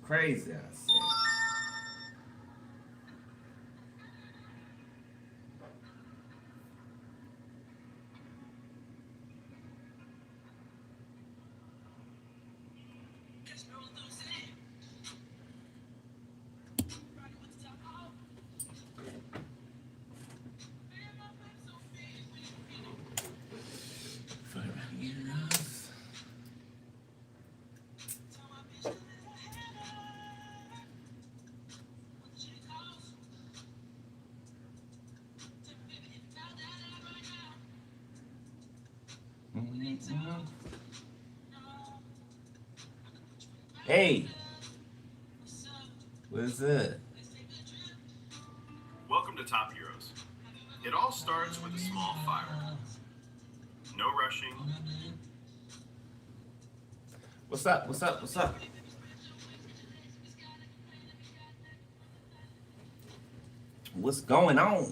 crazy, I said. Hey, what's up? Welcome to Top Heroes. It all starts with a small fire. No rushing. What's up? What's up? What's up? What's going on?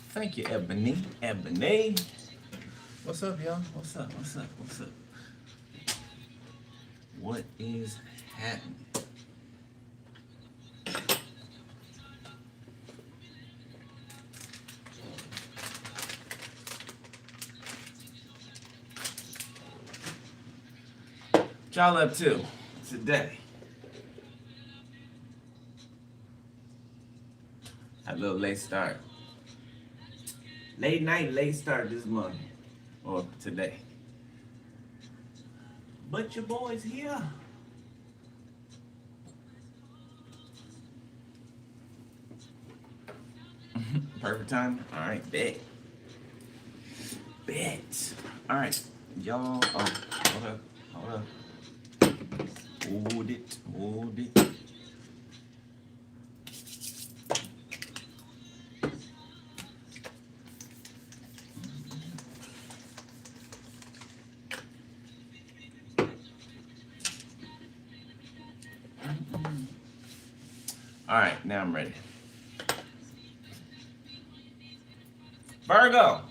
Thank you, Ebony. Ebony. What's up, y'all? What's up? What's up? What's up? What is happening? What y'all up to today? Had a little late start. Late night, late start this morning. Or today. But your boy's here. Perfect time. All right, bet. Bet. All right, y'all. Oh, hold up. Hold up. Hold it. Hold it. All right, now I'm ready. Virgo.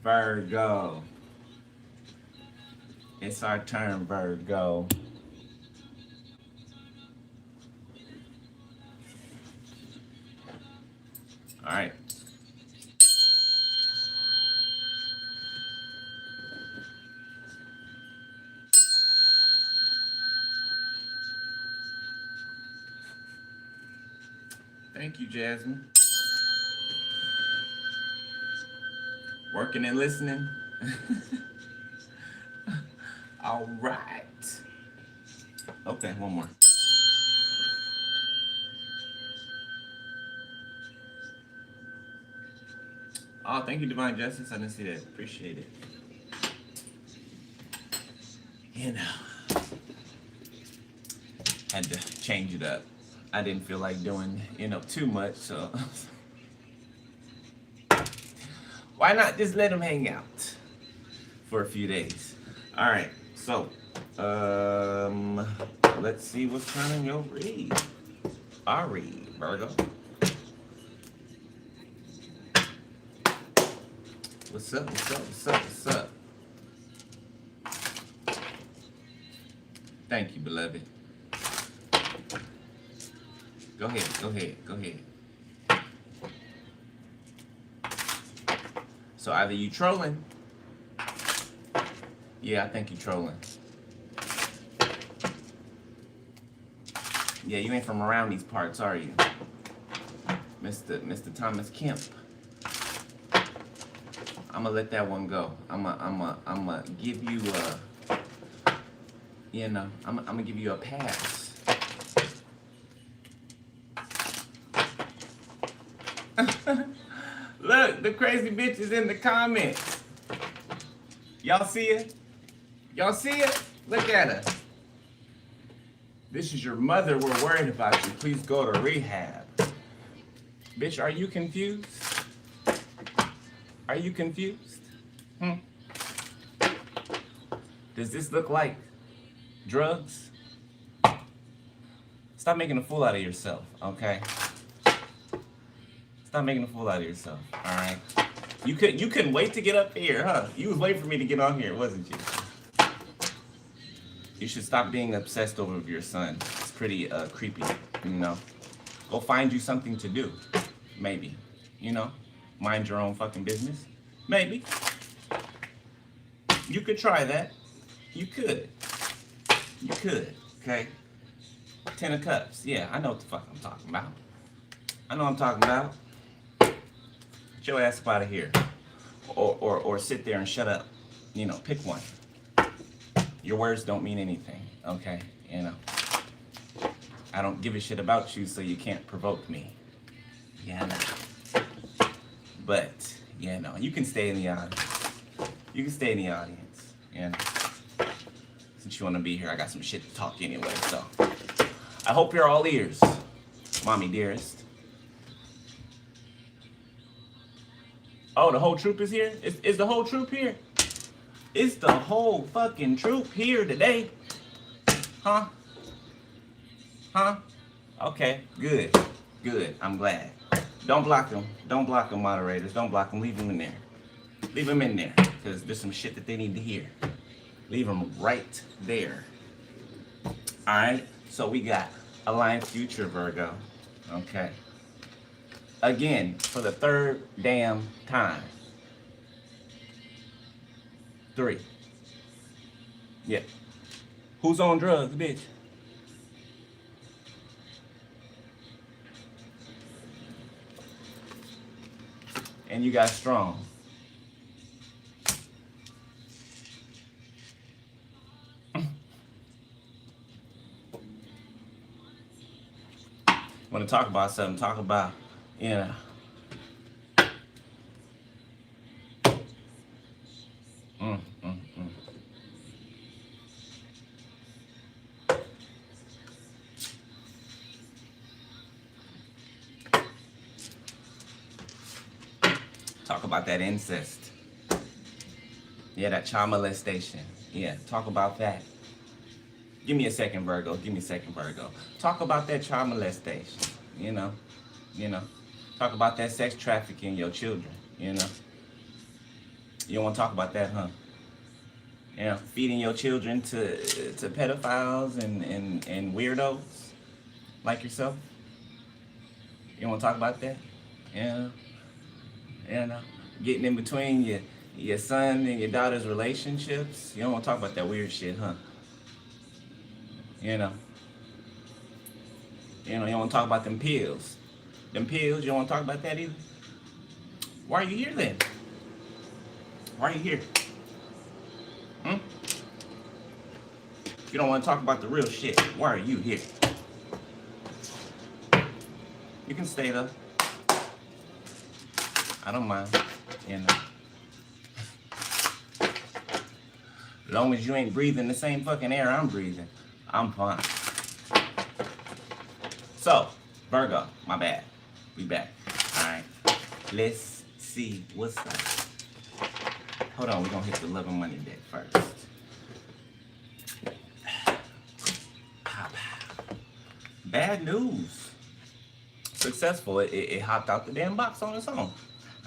Virgo. It's our turn, Virgo. All right. Thank you, Jasmine. Working and listening. All right. Okay, one more. Oh, thank you, Divine Justice. I didn't see that. Appreciate it. You know, had to change it up. I didn't feel like doing, too much, so why not just let them hang out for a few days? All right, so let's see what's turning your read. Our read, Virgo. What's up? What's up? What's up? What's up? Thank you, beloved. Go ahead. Go ahead. Go ahead. So either you trolling. Yeah, I think you trolling. Yeah, you ain't from around these parts, are you? Mr. Thomas Kemp. I'ma let that one go. I'ma give you I'ma give you a pass. Look, the crazy bitch is in the comments. Y'all see it? Y'all see it? Look at her. This is your mother. We're worried about you. Please go to rehab. Bitch, are you confused? Are you confused? Does this look like drugs? Stop making a fool out of yourself, okay? Stop making a fool out of yourself, all right? You couldn't wait to get up here, huh? You was waiting for me to get on here, wasn't you? You should stop being obsessed over your son. It's pretty creepy, you know. Go find you something to do, maybe, you know. Mind your own fucking business, maybe. You could try that. You could. You could, okay? 10 of Cups. Yeah, I know what the fuck I'm talking about. I know what I'm talking about. Get your ass up out of here. Or sit there and shut up. You know, pick one. Your words don't mean anything, okay? You know. I don't give a shit about you, so you can't provoke me. Yeah, no. But, you know, you can stay in the audience. You can stay in the audience, you know. Since you want to be here, I got some shit to talk anyway, so. I hope you're all ears, mommy dearest. Oh, the whole troop is here? Is the whole troop here? Is the whole fucking troop here today? Huh? Huh? Okay, good. Good, I'm glad. Don't block them. Don't block them, moderators. Don't block them. Leave them in there. Leave them in there, because there's some shit that they need to hear. Leave them right there. All right? So we got Aligned Future, Virgo. Okay. Again, for the third damn time. 3. Yeah. Who's on drugs, bitch? And you got strong. Want to talk about something? Talk about, you know. Mm, mm, mm. Talk about that incest. Yeah, that child molestation. Yeah, talk about that. Give me a second, Virgo. Give me a second, Virgo. Talk about that child molestation. You know. Talk about that sex trafficking your children. You know. You don't want to talk about that, huh? You know, feeding your children to pedophiles and weirdos like yourself. You don't want to talk about that? Yeah. You know, getting in between your son and your daughter's relationships. You don't want to talk about that weird shit, huh? You know, you don't want to talk about them pills. Them pills, you don't want to talk about that either? Why are you here then? Why are you here? Hmm? You don't want to talk about the real shit. Why are you here? You can stay though. I don't mind, you know. As long as you ain't breathing the same fucking air I'm breathing, I'm fine. So, Virgo, my bad. We back. Alright. Let's see what's up. Hold on, we're gonna hit the love and money deck first. Bad news. Successful. It hopped out the damn box on its own.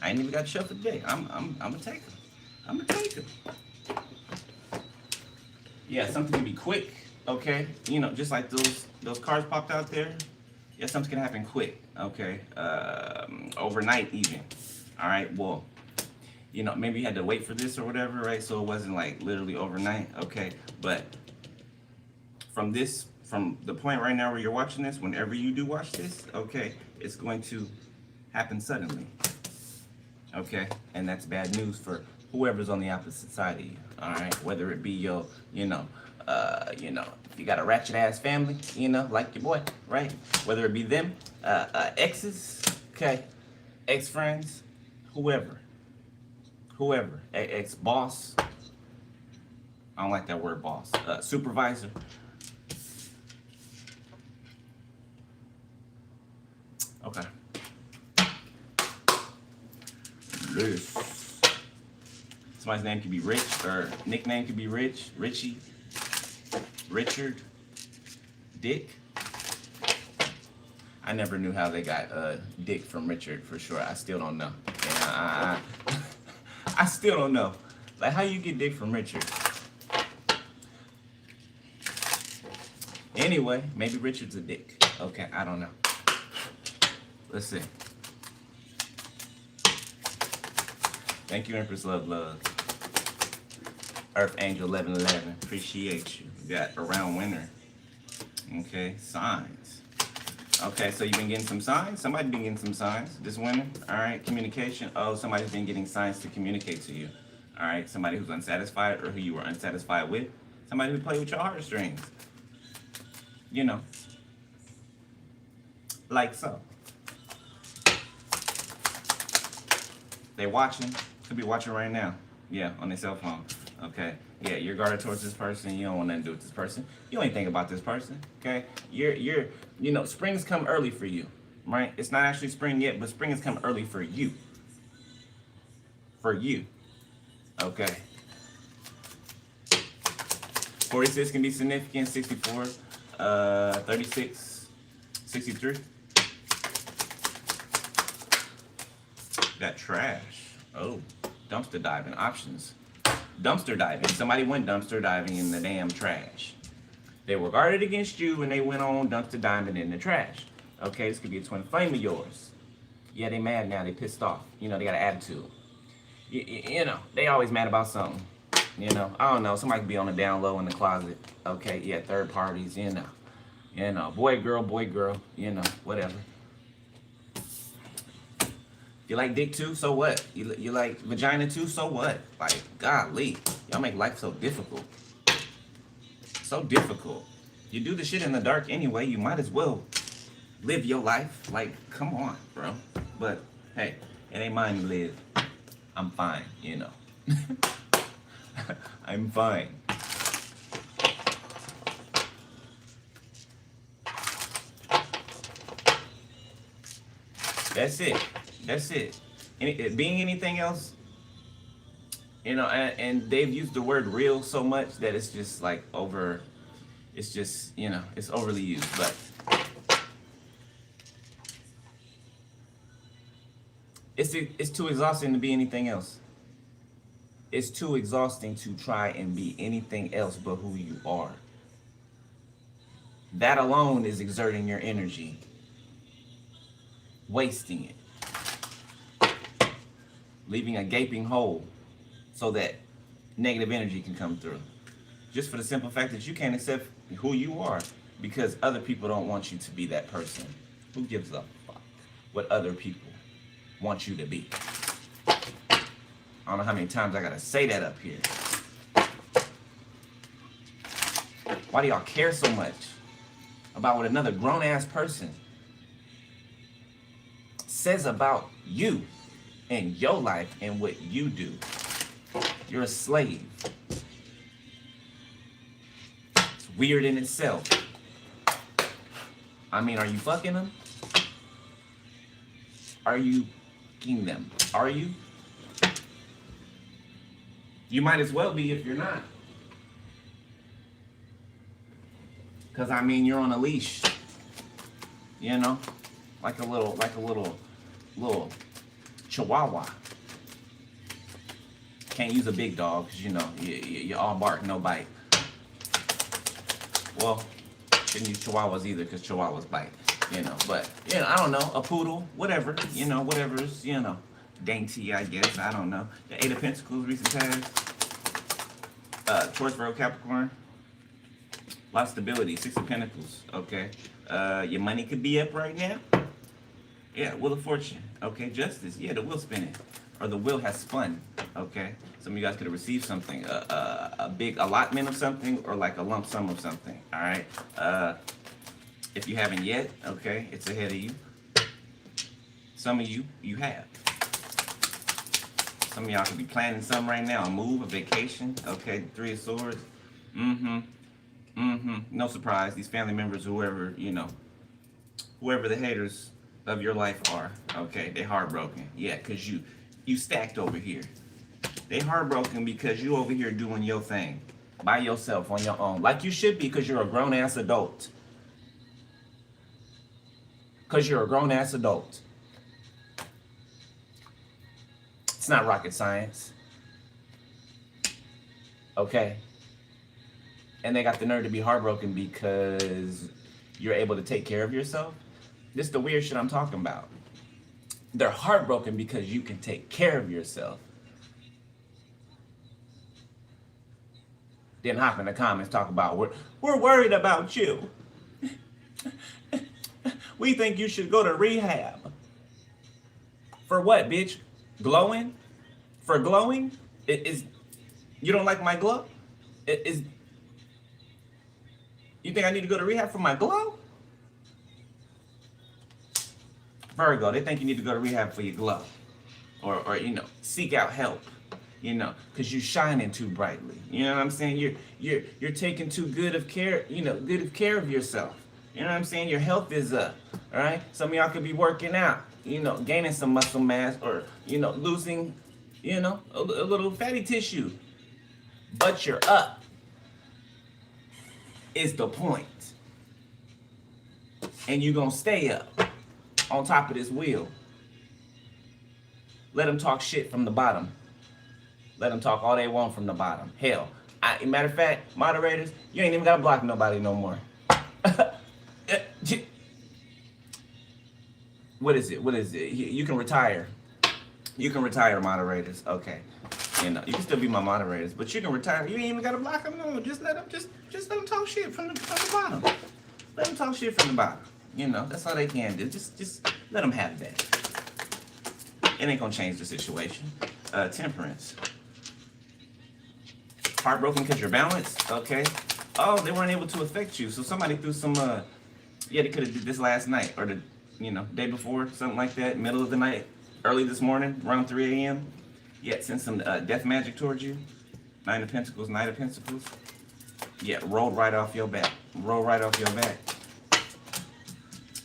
I ain't even got to shuffle today. I'm gonna take him. I'm gonna take him. Yeah, something can be quick, okay? You know, just like those cards popped out there. Yeah, something can happen quick, okay? Overnight even. All right, well, you know, maybe you had to wait for this or whatever, right? So it wasn't like literally overnight, okay? But from the point right now where you're watching this, whenever you do watch this, okay, it's going to happen suddenly. Okay, and that's bad news for whoever's on the opposite side of you. All right, whether it be your, if you got a ratchet ass family, like your boy, right? Whether it be them, exes, okay, ex friends, whoever, ex boss. I don't like that word, boss. Supervisor. Okay. Somebody's name could be Rich, or nickname could be Rich, Richie, Richard, Dick. I never knew how they got Dick from Richard for sure. I still don't know. Yeah, I still don't know. Like, how you get Dick from Richard? Anyway, maybe Richard's a dick. Okay, I don't know. Let's see. Thank you, Empress Love Love. Earth Angel 1111. Appreciate you. We got around winter. Okay, signs. Okay, so you've been getting some signs? Somebody's been getting some signs this winter. Alright, communication. Oh, somebody's been getting signs to communicate to you. Alright, somebody who's unsatisfied or who you were unsatisfied with. Somebody who played with your heartstrings. You know. Like so. They watching. Could be watching right now. Yeah, on their cell phone. Okay. Yeah, you're guarded towards this person. You don't want nothing to do with this person. You ain't think about this person. Okay. You know, spring's come early for you, right? It's not actually spring yet, but spring has come early for you. For you. Okay. 46 can be significant. 64, 36, 63. Got trash. Oh, dumpster diving options. Dumpster diving. Somebody went dumpster diving in the damn trash. They were guarded against you and they went on dumpster diving in the trash. Okay, this could be a twin flame of yours. Yeah, they mad now. They pissed off. You know, they got an attitude. You know, they always mad about something. You know, I don't know. Somebody could be on the down low in the closet. Okay, yeah, third parties, you know. You know, boy, girl, you know, whatever. You like dick too? So what? You like vagina too? So what? Like, golly. Y'all make life so difficult. So difficult. You do the shit in the dark anyway. You might as well live your life. Like, come on, bro. But, hey, it ain't mine to live. I'm fine, you know. I'm fine. That's it. That's it. Being anything else, you know, and they've used the word real so much that it's just like over, it's just, you know, it's overly used, but it's too exhausting to be anything else. It's too exhausting to try and be anything else but who you are. That alone is exerting your energy, wasting it. Leaving a gaping hole so that negative energy can come through. Just for the simple fact that you can't accept who you are because other people don't want you to be that person. Who gives a fuck what other people want you to be? I don't know how many times I gotta say that up here. Why do y'all care so much about what another grown-ass person says about you and your life and what you do? You're a slave. It's weird in itself. I mean, are you fucking them? Are you fucking them? Are you? You might as well be if you're not. Cause I mean, you're on a leash. You know, like a little chihuahua. Can't use a big dog because you know you all bark, no bite. Well, shouldn't use chihuahuas either because chihuahuas bite. You know, but you know, I don't know, a poodle, whatever. You know, whatever's dainty, I guess. I don't know. The Eight of Pentacles, recent past. Taurus, Virgo, Capricorn. A lot of stability. Six of Pentacles. Okay. Your money could be up right now. Yeah, Wheel of Fortune. Okay, Justice. Yeah, the wheel spinning. Or the wheel has spun. Okay. Some of you guys could have received something. A big allotment of something or like a lump sum of something. Alright. If you haven't yet, okay, it's ahead of you. Some of you have. Some of y'all could be planning something right now. A move, a vacation. Okay, Three of Swords. No surprise. These family members, whoever the haters of your life are, okay, they heartbroken. Yeah, because you stacked over here. They heartbroken because you over here doing your thing by yourself on your own, like you should be, because you're a grown-ass adult. Because you're a grown-ass adult. It's not rocket science. Okay? and they got the nerve to be heartbroken because you're able to take care of yourself. This is the weird shit I'm talking about. They're heartbroken because you can take care of yourself. Then hop in the comments, talk about we're worried about you. We think you should go to rehab. For what, bitch? Glowing? For glowing? You don't like my glow? You think I need to go to rehab for my glow? Virgo, they think you need to go to rehab for your glow. Or seek out help. Because you're shining too brightly. You know what I'm saying? You're taking too good of care of yourself. You know what I'm saying? Your health is up. All right? Some of y'all could be working out, gaining some muscle mass, or losing, a little fatty tissue. But you're up. Is the point. And you're gonna stay up on top of this wheel. Let them talk shit from the bottom. Let them talk all they want from the bottom. Hell, matter of fact, moderators, you ain't even gotta block nobody no more. What is it? You can retire. You can retire, moderators. Okay. You can still be my moderators, but you can retire. You ain't even gotta block them. No, just let them talk shit from the bottom. Let them talk shit from the bottom. That's all they can do. Just let them have that. It ain't gonna change the situation. Temperance. Heartbroken because you're balanced. Okay. Oh, they weren't able to affect you, so somebody threw some. They could have did this last night or the day before, something like that, middle of the night, early this morning, around 3 a.m. Yeah, send some death magic towards you. Nine of Pentacles, Knight of Pentacles. Yeah, rolled right off your back. Roll right off your back.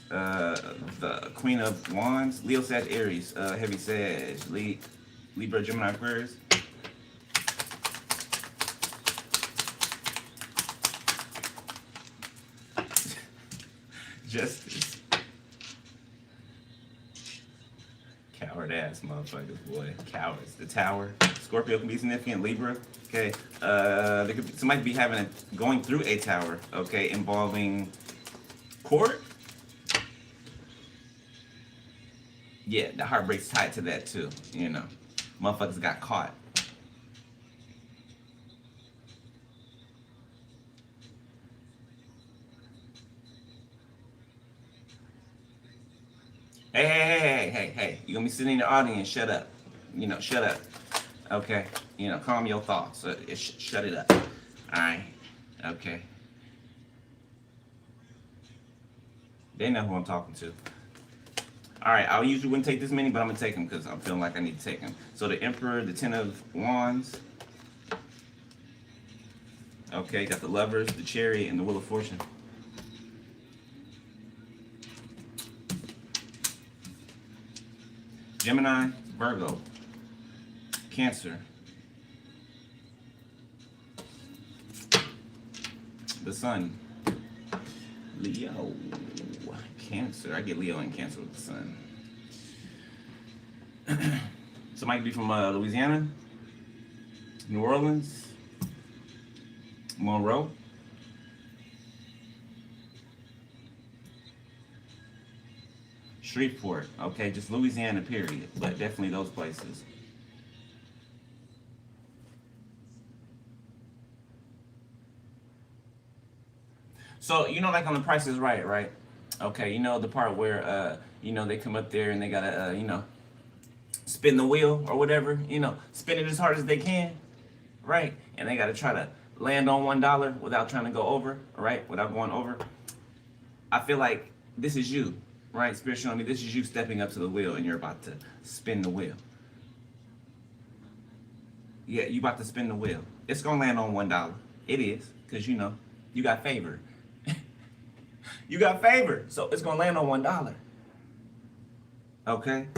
The Queen of Wands, Leo, Sag, Aries, Heavy Sag, Libra, Gemini, Aquarius. Justice. Coward ass motherfuckers, boy. Cowards. The Tower. Scorpio can be significant. Libra. Okay. Somebody could be going through a tower. Okay, involving court. Yeah, the heartbreak's tied to that too. Motherfuckers got caught. Hey. You gonna be sitting in the audience, shut up. Shut up. Okay. Calm your thoughts. Shut it up. Alright. Okay. They know who I'm talking to. Alright, I usually wouldn't take this many, but I'm gonna take them because I'm feeling like I need to take them. So the Emperor, the Ten of Wands. Okay, got the Lovers, the Chariot, and the Wheel of Fortune. Gemini, Virgo, Cancer, the Sun, Leo, Cancer. I get Leo and Cancer with the Sun. Somebody be from Louisiana, New Orleans, Monroe. Shreveport, okay, just Louisiana, period, but definitely those places. So, like on The Price is Right? Okay, the part where, they come up there and they gotta, spin the wheel or whatever, spin it as hard as they can, right? And they gotta try to land on $1 without trying to go over, right? Without going over. I feel like this is you. Right, spiritually, this is you stepping up to the wheel and you're about to spin the wheel. Yeah, you about to spin the wheel. It's gonna land on $1. It is, because you got favor. You got favor, so it's gonna land on $1. Okay?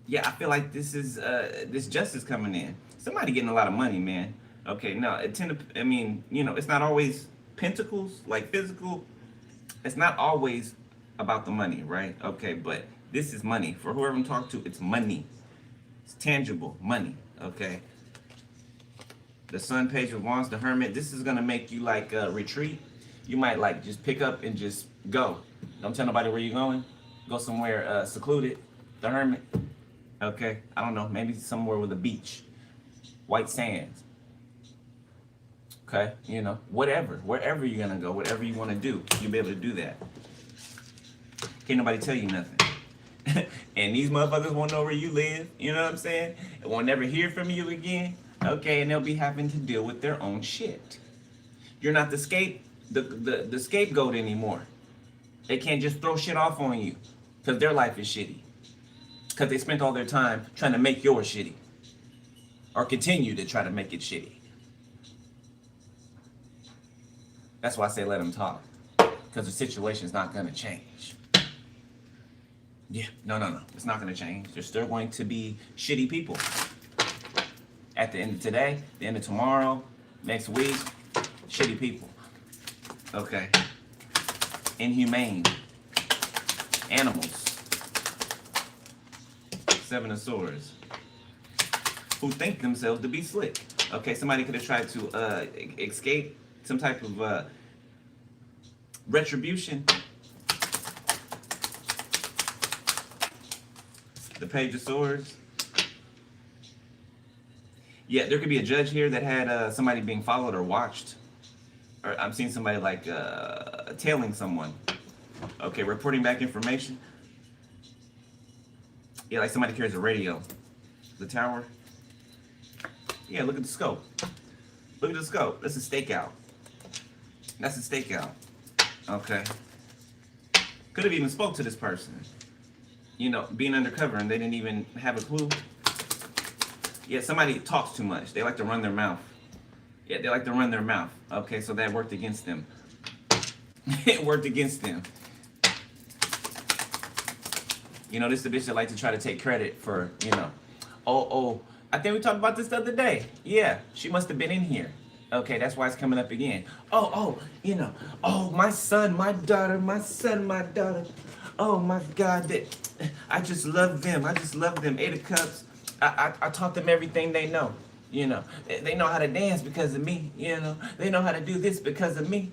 Yeah, I feel like this is this justice coming in. Somebody getting a lot of money, man. Okay, no, it's not always pentacles, like physical. It's not always about the money, right? Okay, but this is money. For whoever I'm talking to, it's money. It's tangible money, okay? The Sun, Page of Wands, the Hermit. This is gonna make you like retreat. You might like just pick up and just go. Don't tell nobody where you're going. Go somewhere secluded. The Hermit. Okay, I don't know. Maybe somewhere with a beach, white sands. Okay, you know, whatever, wherever you're gonna go, whatever you want to do, you'll be able to do that. Can't nobody tell you nothing. And these motherfuckers won't know where you live. You know what I'm saying? And won't never hear from you again. Okay, and they'll be having to deal with their own shit. You're not the scapegoat anymore. They can't just throw shit off on you because their life is shitty. Because they spent all their time trying to make yours shitty. Or continue to try to make it shitty. That's why I say let them talk. Because the situation's not going to change. Yeah, no. It's not going to change. There's still going to be shitty people. At the end of today, the end of tomorrow, next week, shitty people. Okay. Inhumane. Animals. Seven of Swords. Who think themselves to be slick. Okay, somebody could have tried to escape some type of retribution. The Page of Swords. Yeah, there could be a judge here that had somebody being followed or watched. Or I'm seeing somebody like tailing someone. Okay, reporting back information. Yeah, like somebody carries a radio. The Tower. Yeah, look at the scope. Look at the scope. That's a stakeout. That's a stakeout. Okay. Could have even spoke to this person. You know, being undercover and they didn't even have a clue. Yeah, somebody talks too much. They like to run their mouth. Yeah, they like to run their mouth. Okay, so that worked against them. It worked against them. You know, this is the bitch that like to try to take credit for, you know, oh, I think we talked about this the other day. Yeah, she must have been in here. Okay, that's why it's coming up again. You know, my son, my daughter, my son, my daughter. Oh my God, I just love them. I just love them. Eight of Cups. I taught them everything they know. You know, they know how to dance because of me. You know, they know how to do this because of me.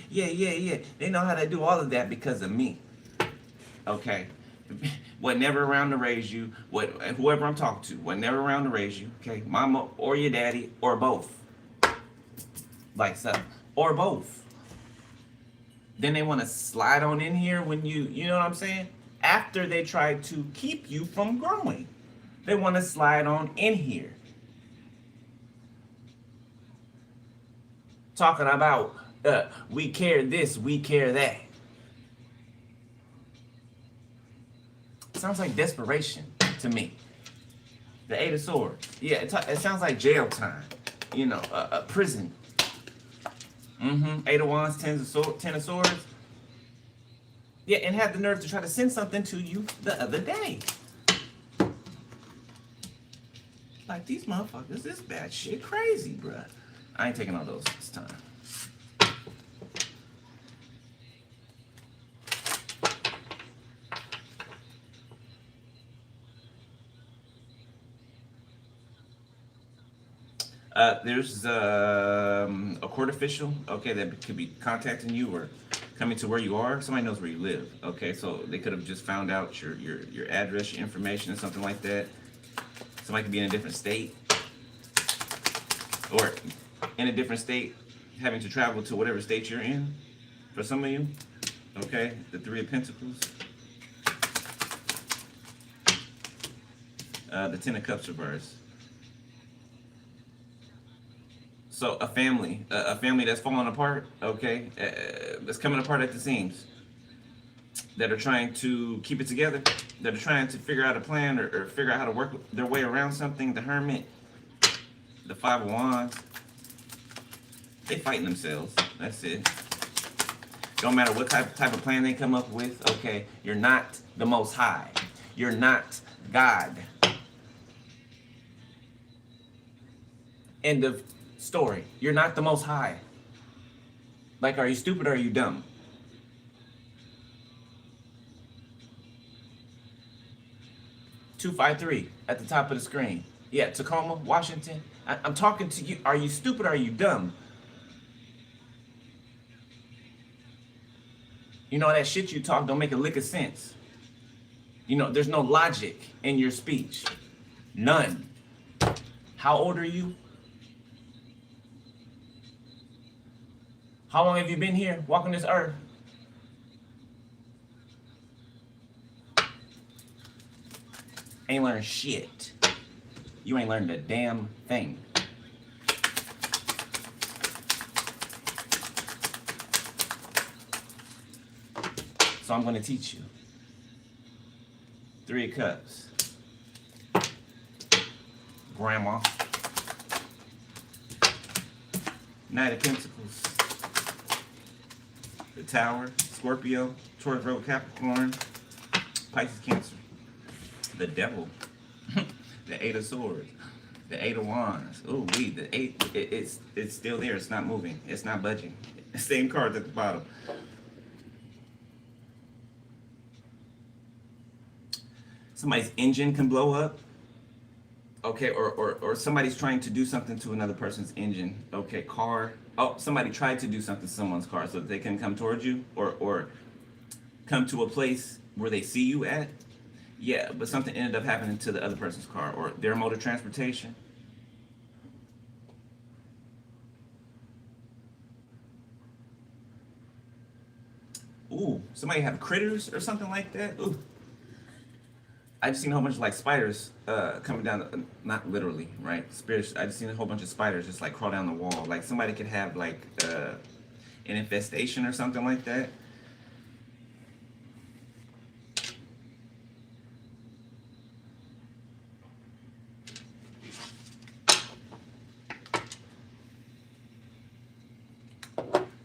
Yeah. They know how to do all of that because of me. Okay. Wasn't never around to raise you. Whoever I'm talking to, wasn't never around to raise you. Okay, mama or your daddy or both. Like so, or both. Then they want to slide on in here when you know what I'm saying? After they try to keep you from growing, they want to slide on in here. Talking about we care this, we care that. Sounds like desperation to me. The Eight of Swords. Yeah, it sounds like jail time. You know, a prison. Eight of Wands, Ten of Swords. Yeah, and had the nerve to try to send something to you the other day. Like, these motherfuckers, this bad shit crazy, bruh. I ain't taking all those this time. There's a court official, okay, that could be contacting you or coming to where you are. Somebody knows where you live, okay, so they could have just found out your address, your information, or something like that. Somebody could be in a different state, or in a different state, having to travel to whatever state you're in. For some of you, okay, the Three of Pentacles, the Ten of Cups reversed. So a family that's falling apart, okay, that's coming apart at the seams, that are trying to keep it together, that are trying to figure out a plan or figure out how to work their way around something. The Hermit, the Five of Wands, they fighting themselves. That's it. Don't matter what type of plan they come up with, okay, you're not the Most High. You're not God. End of story. You're not the Most High. Like, are you stupid or are you dumb? $253 at the top of the screen. Yeah, Tacoma, Washington. I'm talking to you. Are you stupid or are you dumb? You know, that shit you talk don't make a lick of sense. You know, there's no logic in your speech. None. How old are you? How long have you been here walking this earth? Ain't learned shit. You ain't learned a damn thing. So I'm going to teach you. 3 of Cups. Grandma. Knight of Pentacles. The Tower. Scorpio. Taurus, Virgo, Capricorn. Pisces, Cancer. The Devil. The 8 of Swords. The 8 of Wands. Ooh, the 8. It's still there. It's not moving. It's not budging. Same card at the bottom. Somebody's engine can blow up. Okay, or somebody's trying to do something to another person's engine. Okay, car. Oh, somebody tried to do something to someone's car so that they can come towards you or come to a place where they see you at. Yeah, but something ended up happening to the other person's car or their mode of transportation. Ooh, somebody have critters or something like that. Ooh. I just seen a whole bunch of like spiders coming down, not literally, right? Spirits. I just seen a whole bunch of spiders just like crawl down the wall. Like somebody could have like an infestation or something like that.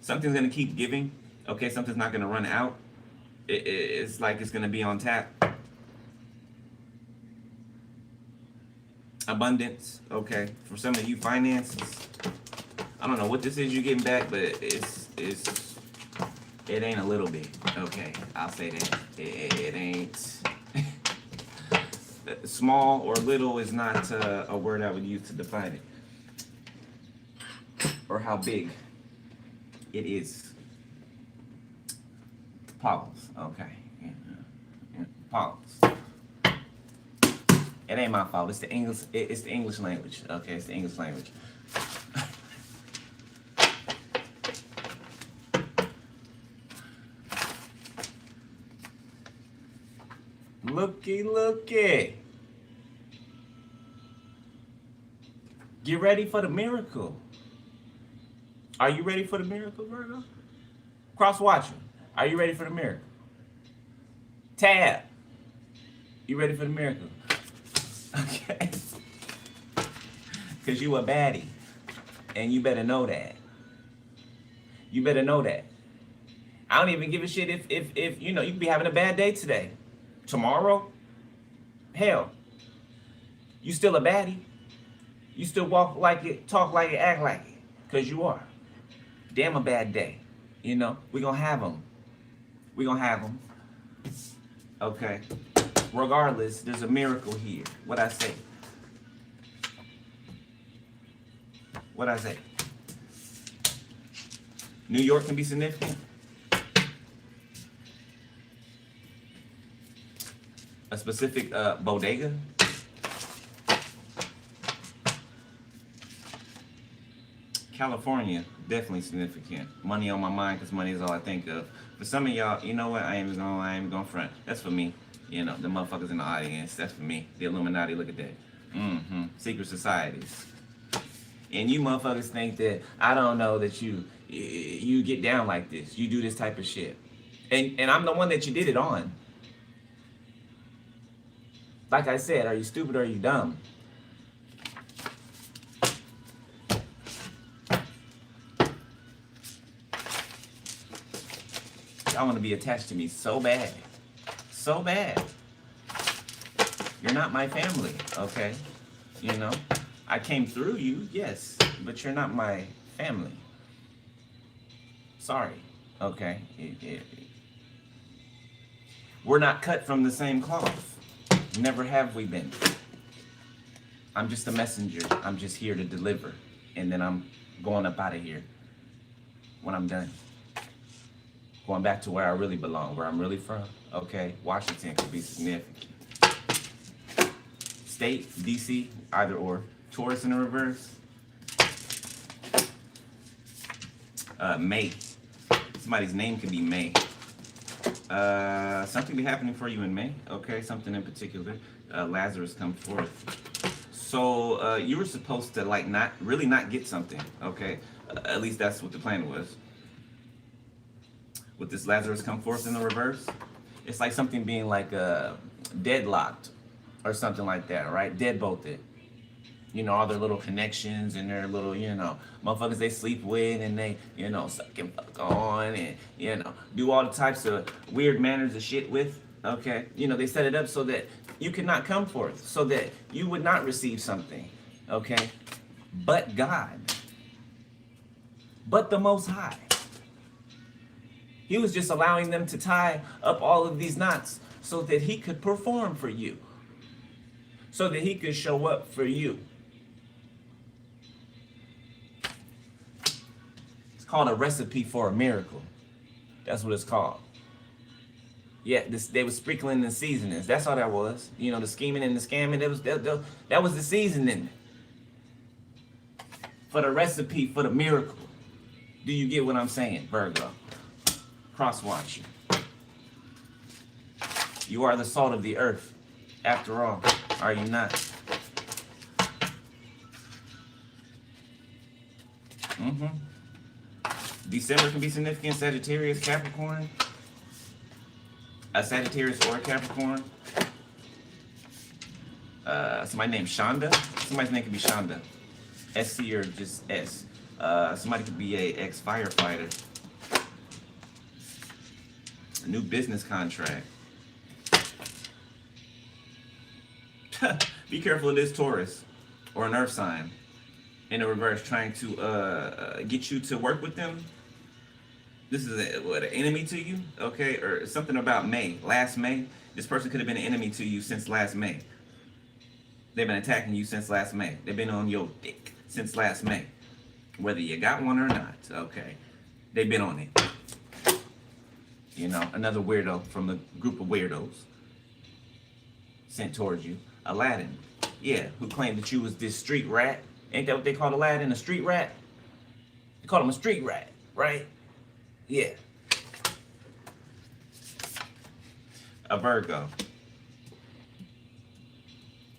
Something's gonna keep giving. Okay, something's not gonna run out. It's like it's gonna be on tap. Abundance, okay. For some of you, finances. I don't know what this is you're getting back, but it ain't a little bit. Okay, I'll say that. It ain't. Small or little is not a word I would use to define it. Or how big it is. Pause. Okay. Pause. It ain't my fault. It's the English. It's the English language. Okay, it's the English language. Looky, looky. Get ready for the miracle. Are you ready for the miracle, Virgo? Cross watcher. Are you ready for the miracle? Tab. You ready for the miracle? Okay. Because you a baddie. And you better know that. You better know that. I don't even give a shit if you know, you could be having a bad day today. Tomorrow? Hell. You still a baddie. You still walk like it, talk like it, act like it. Because you are. Damn a bad day. You know, we gonna have them. We gonna have them. Okay. Regardless, there's a miracle here. What I say? What I say? New York can be significant. A specific bodega. California, definitely significant. Money on my mind because money is all I think of. For some of y'all, you know what? I ain't even gonna front. That's for me. You know, the motherfuckers in the audience, that's for me. The Illuminati, look at that. Secret societies. And you motherfuckers think that, I don't know, that you get down like this. You do this type of shit. And I'm the one that you did it on. Like I said, are you stupid or are you dumb? I want to be attached to me so bad. So bad. You're not my family, okay? You know? I came through you, yes, but you're not my family. Sorry, okay? We're not cut from the same cloth. Never have we been. I'm just a messenger. I'm just here to deliver. And then I'm going up out of here when I'm done. Going back to where I really belong, where I'm really from. Okay, Washington could be significant. State, DC, either or. Taurus in the reverse. May. Somebody's name could be May. Something be happening for you in May. Okay, something in particular. Lazarus come forth. So you were supposed to like not get something. Okay, at least that's what the plan was. With this Lazarus come forth in the reverse, it's like something being like deadlocked or something like that, right? Deadbolted. You know, all their little connections and their little, you know, motherfuckers they sleep with and they, you know, suck and fuck on and, you know, do all the types of weird manners of shit with, okay? You know, they set it up so that you could not come forth, so that you would not receive something, okay? But God, but the Most High. He was just allowing them to tie up all of these knots so that he could perform for you, so that he could show up for you. Called a recipe for a miracle. That's what it's called. Yeah, they were sprinkling the seasonings. That's all that was. You know, the scheming and the scamming. That was the seasoning for the recipe for the miracle. Do you get what I'm saying, Virgo? Crosswatch you. You are the salt of the earth. After all, are you not? Mm-hmm. December can be significant. Sagittarius, Capricorn. A Sagittarius or a Capricorn. Somebody named Shonda. Somebody's name could be Shonda. SC or just S. Somebody could be a ex-firefighter. A new business contract. Be careful of this Taurus or an earth sign in the reverse trying to get you to work with them. This is an enemy to you, okay? Or something about May, last May. This person could have been an enemy to you since last May. They've been attacking you since last May. They've been on your dick since last May. Whether you got one or not, okay? They've been on it. You know, another weirdo from the group of weirdos sent towards you. Aladdin, yeah, who claimed that you was this street rat. Ain't that what they called Aladdin, a street rat? They called him a street rat, right? Yeah. A Virgo.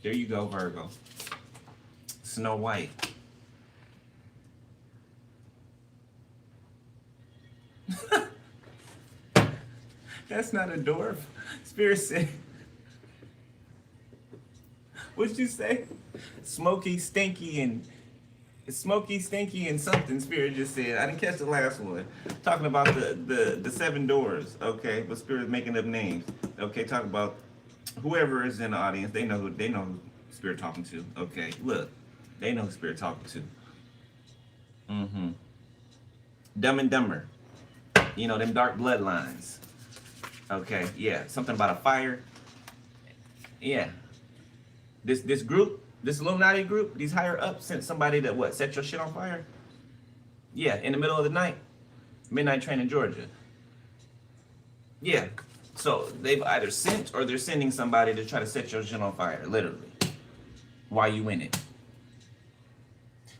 There you go, Virgo. Snow White. That's not a dwarf. Spirit said. What'd you say? Smoky, stinky, and something. Spirit just said. I didn't catch the last one. Talking about the seven doors. Okay, but Spirit's making up names. Okay, talk about whoever is in the audience. They know who Spirit talking to. Okay, look, they know who Spirit talking to. Mm-hmm. Dumb and Dumber. You know them dark bloodlines. Okay, yeah, something about a fire. Yeah. This group, this Illuminati group, these higher ups sent somebody that what, set your shit on fire? Yeah, in the middle of the night. Midnight train in Georgia. Yeah. So they've either sent or they're sending somebody to try to set your shit on fire, literally. While you in it.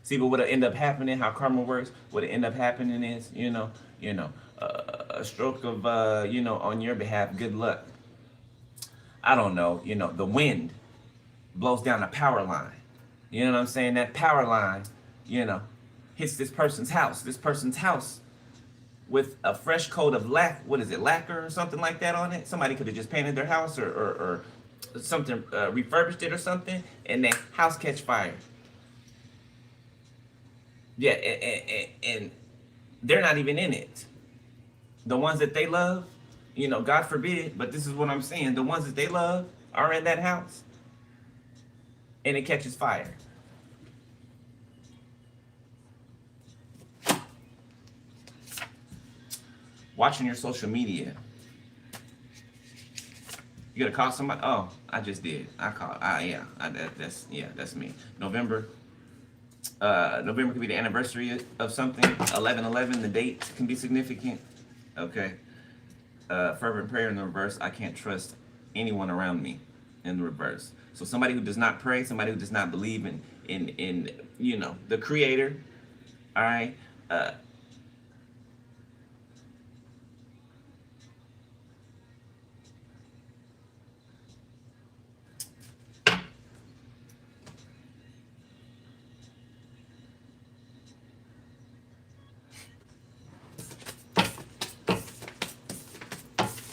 See, but what'll end up happening, how karma works, what'll end up happening is, a stroke of, on your behalf, good luck. I don't know, the wind blows down a power line. You know what I'm saying? That power line, hits this person's house. This person's house with a fresh coat of lacquer or something like that on it. Somebody could have just painted their house or something, refurbished it or something, and their house catch fire. Yeah, and they're not even in it. The ones that they love, God forbid, but this is what I'm saying. The ones that they love are in that house, and it catches fire. Watching your social media. You gotta call somebody. Oh, I just did. I called. Yeah. That's me. November. November could be the anniversary of something. 11/11. The date can be significant. Okay. Fervent prayer in the reverse. I can't trust anyone around me in the reverse. So somebody who does not pray, somebody who does not believe in the Creator. All right.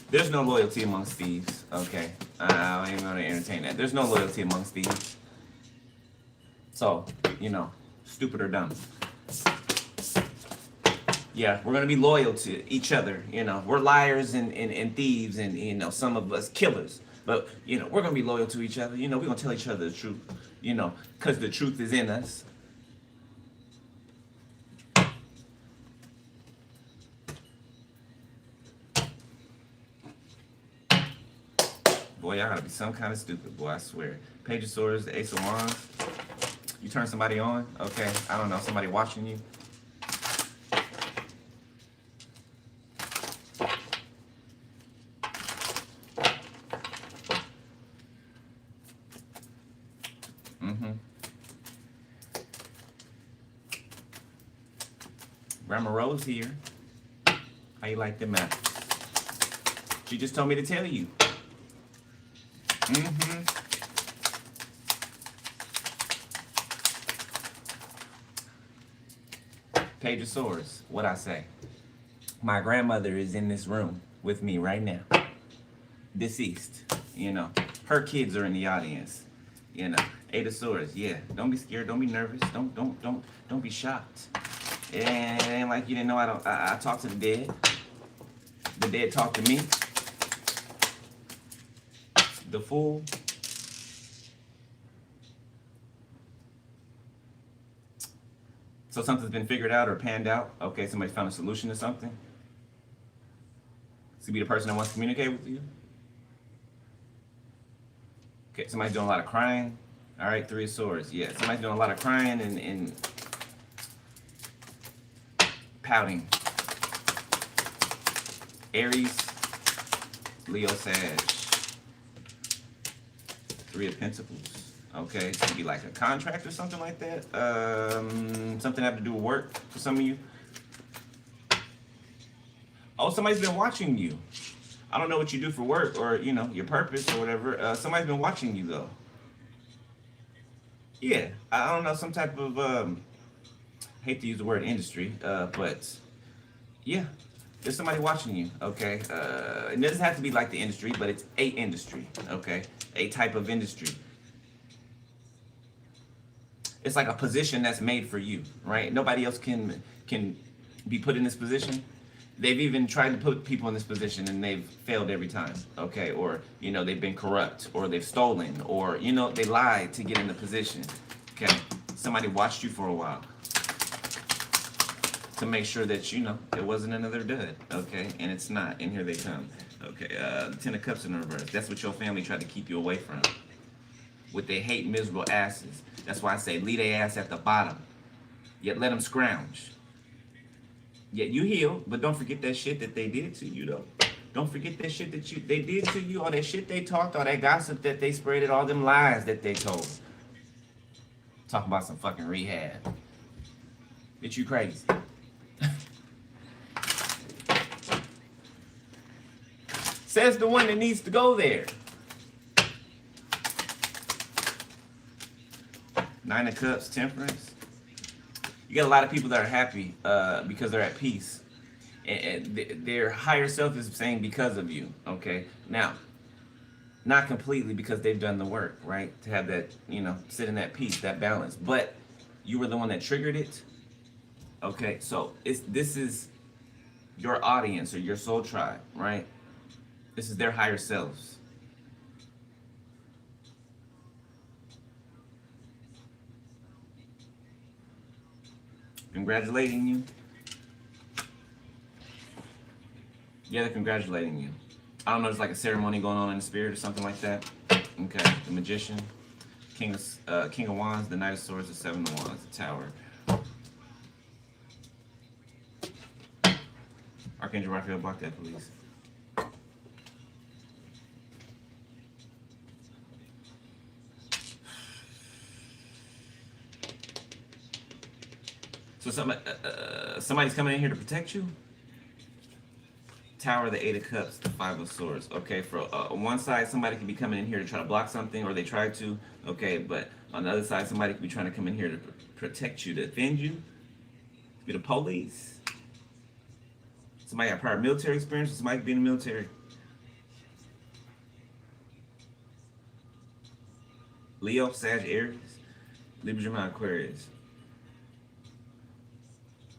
There's no loyalty amongst thieves. Okay. I ain't gonna entertain that. There's no loyalty amongst thieves. So, stupid or dumb. Yeah, we're gonna be loyal to each other. We're liars and thieves and some of us killers. But we're gonna be loyal to each other. We're gonna tell each other the truth. Because the truth is in us. Boy, y'all gotta be some kind of stupid, boy, I swear. Page of Swords, the Ace of Wands. You turn somebody on, okay? I don't know, somebody watching you. Grandma Rose here. How you like them apples? She just told me to tell you. Page of Swords, what I say? My grandmother is in this room with me right now. Deceased, Her kids are in the audience, Eight of Swords, yeah. Don't be scared, don't be nervous, don't be shocked. It ain't like you didn't know I talk to the dead. The dead talk to me. The Fool. So something's been figured out or panned out. Okay, somebody found a solution to something. This could be the person that wants to communicate with you. Okay, somebody's doing a lot of crying. All right, Three of Swords. Yeah, somebody's doing a lot of crying and pouting. Aries, Leo, Sag. Three of Pentacles. Okay, it's gonna be like a contract or something like that. Something have to do with work for some of you. Oh, somebody's been watching you. I don't know what you do for work or your purpose or whatever. Somebody's been watching you though. Yeah, I don't know, some type of hate to use the word industry, but yeah, there's somebody watching you. Okay, it doesn't have to be like the industry, but it's a industry. Okay, a type of industry. It's like a position that's made for you, right? Nobody else can be put in this position. They've even tried to put people in this position and they've failed every time, okay? Or, they've been corrupt or they've stolen or, they lied to get in the position, okay? Somebody watched you for a while to make sure that, it wasn't another dud, okay? And it's not, and here they come, okay? The Ten of Cups in the reverse. That's what your family tried to keep you away from with their hate miserable asses. That's why I say leave their ass at the bottom, yet let them scrounge. Yet you heal, but don't forget that shit that they did to you, though. Don't forget that shit that they did to you, all that shit they talked, all that gossip that they spread, all them lies that they told. Talking about some fucking rehab. Bitch, you crazy. Says the one that needs to go there. Nine of Cups, Temperance. You got a lot of people that are happy because they're at peace. And their higher self is saying because of you, okay? Now, not completely because they've done the work, right? To have that, sit in that peace, that balance. But you were the one that triggered it. Okay, so this is your audience or your soul tribe, right? This is their higher selves. Congratulating you. Yeah, they're congratulating you. I don't know, there's like a ceremony going on in the spirit or something like that. Okay, the Magician, King of Wands, the Knight of Swords, the Seven of Wands, the Tower. Archangel Raphael, block that, please. So somebody's coming in here to protect you? Tower, the Eight of Cups, the Five of Swords. Okay, for one side, somebody could be coming in here to try to block something, or they tried to. Okay, but on the other side, somebody could be trying to come in here to protect you, to defend you, to be the police. Somebody got prior military experience, or somebody could be in the military. Leo, Sag, Aries, Libra, Gemini, Aquarius.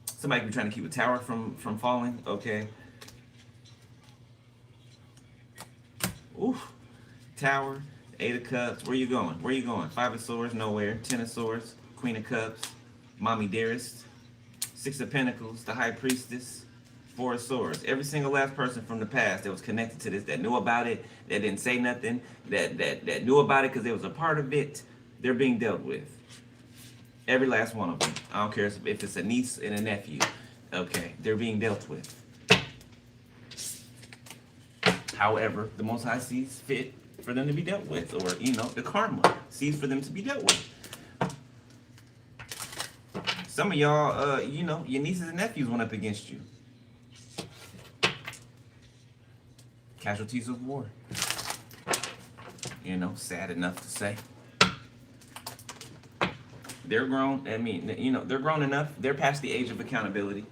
Somebody could be trying to keep a tower from falling. Okay. Oof. Tower, Eight of Cups. Where you going? Where you going? Five of Swords, nowhere. Ten of Swords, Queen of Cups, Mommy Dearest. Six of Pentacles, the High Priestess. Four of Swords. Every single last person from the past that was connected to this, that knew about it, that didn't say nothing, that knew about it because they was a part of it, they're being dealt with. Every last one of them. I don't care if it's a niece and a nephew. Okay, they're being dealt with. However, the Most High sees fit for them to be dealt with, or, the karma sees for them to be dealt with. Some of y'all, your nieces and nephews went up against you. Casualties of war. Sad enough to say. They're grown. They're grown enough. They're past the age of accountability.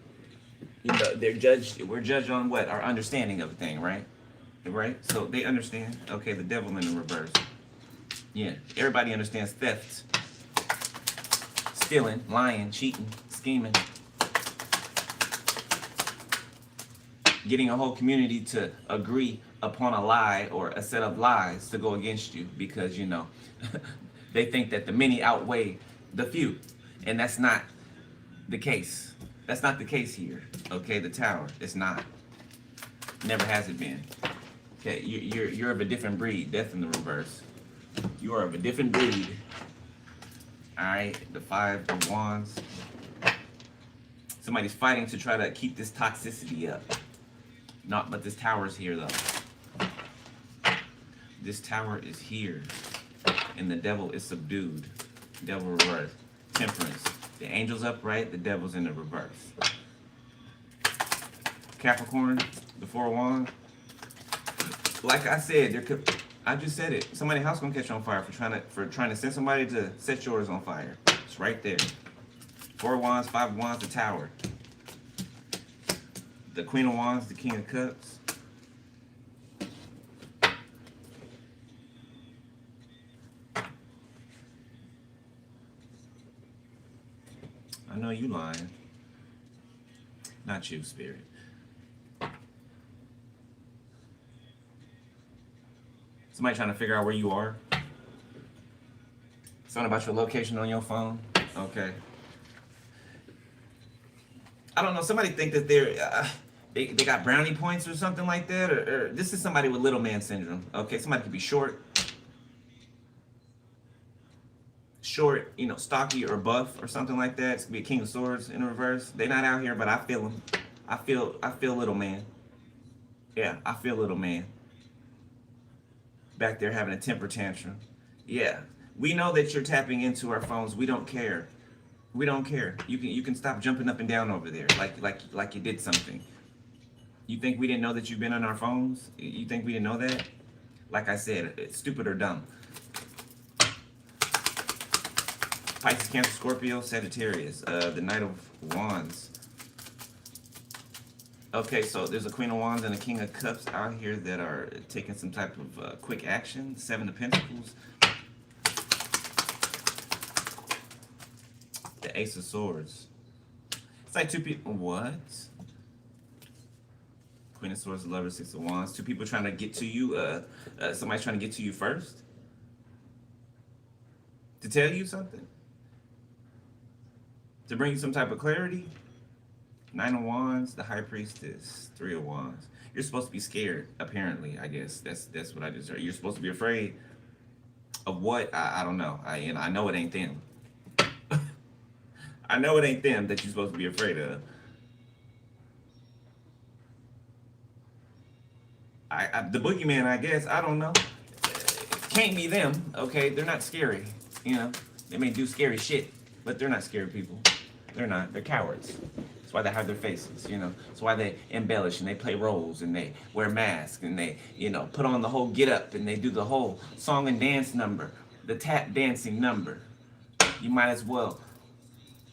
They're judged. We're judged on what? Our understanding of a thing, right? Right? So they understand. Okay, the devil in the reverse. Yeah, everybody understands theft, stealing, lying, cheating, scheming. Getting a whole community to agree upon a lie or a set of lies to go against you because, they think that the many outweigh the few. And that's not the case. That's not the case here. Okay, the Tower. It's not. Never has it been. Okay, you're of a different breed. Death in the reverse. You are of a different breed. Alright, the Five of Wands. Somebody's fighting to try to keep this toxicity up. But this Tower is here though. This Tower is here. And the devil is subdued. Devil reverse. Temperance. The angel's upright, the devil's in the reverse. Capricorn, the Four of Wands. Like I said, I just said it. Somebody's house gonna catch on fire for trying to send somebody to set yours on fire. It's right there. Four of Wands, Five of Wands, the Tower. The Queen of Wands, the King of Cups. I know you lying. Not you, Spirit. Somebody trying to figure out where you are. Something about your location on your phone. Okay. I don't know. Somebody think that they got brownie points or something like that. Or this is somebody with little man syndrome. Okay. Somebody could be short, stocky or buff or something like that. It's gonna be a King of Swords in the reverse. They're not out here, but I feel them. I feel little man. Yeah, I feel little man. Back there having a temper tantrum. Yeah, we know that you're tapping into our phones. We don't care. We don't care. You can stop jumping up and down over there like you did something. You think we didn't know that you've been on our phones? You think we didn't know that? Like I said, it's stupid or dumb. Pisces, Cancer, Scorpio, Sagittarius, the Knight of Wands. Okay, so there's a Queen of Wands and a King of Cups out here that are taking some type of quick action. Seven of Pentacles. The Ace of Swords. It's like two people. What? Queen of Swords, the Lover, Six of Wands. Two people trying to get to you. Somebody's trying to get to you first. To tell you something. To bring you some type of clarity. Nine of Wands, the High Priestess, Three of Wands. You're supposed to be scared, apparently, I guess. That's what I just heard. You're supposed to be afraid of what? I don't know. I know it ain't them. I know it ain't them that you're supposed to be afraid of. The boogeyman, I guess, I don't know. Can't be them, okay? They're not scary. You know, they may do scary shit, but they're not scary people. They're not. They're cowards. That's why they hide their faces, you know. That's why they embellish and they play roles and they wear masks and they, you know, put on the whole get up and they do the whole song and dance number, the tap dancing number. You might as well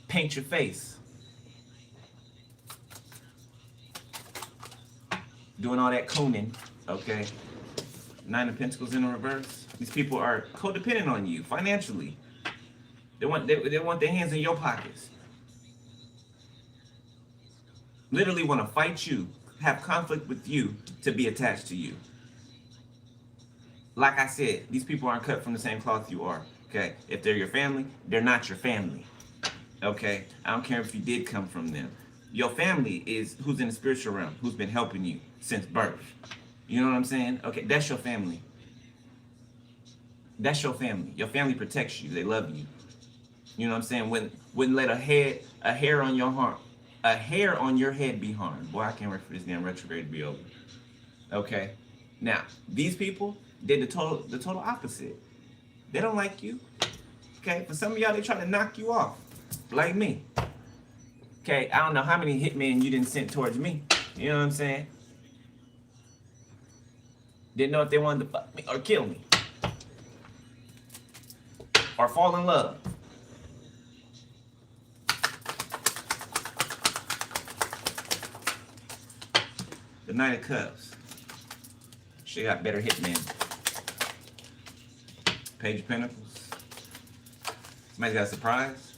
paint your face. Doing all that cooning, okay? Nine of Pentacles in reverse. These people are codependent on you financially. They want their hands in your pockets. Literally want to fight you, have conflict with you to be attached to you. Like I said, these people aren't cut from the same cloth you are. Okay, if they're your family, they're not your family. Okay, I don't care if you did come from them. Your family is who's in the spiritual realm, who's been helping you since birth. You know what I'm saying? Okay, that's your family. That's your family. Your family protects you. They love you. You know what I'm saying? Wouldn't let a hair on your head be harmed. Boy, I can't wait for this damn retrograde to be over. Okay, now these people did the total opposite. They don't like you. Okay, for some of y'all, they try to knock you off, like me. Okay, I don't know how many hitmen you didn't send towards me. You know what I'm saying? Didn't know if they wanted to fuck me or kill me. Or fall in love. The Knight of Cups. She got better hitmen. Page of Pentacles. Somebody's got a surprise.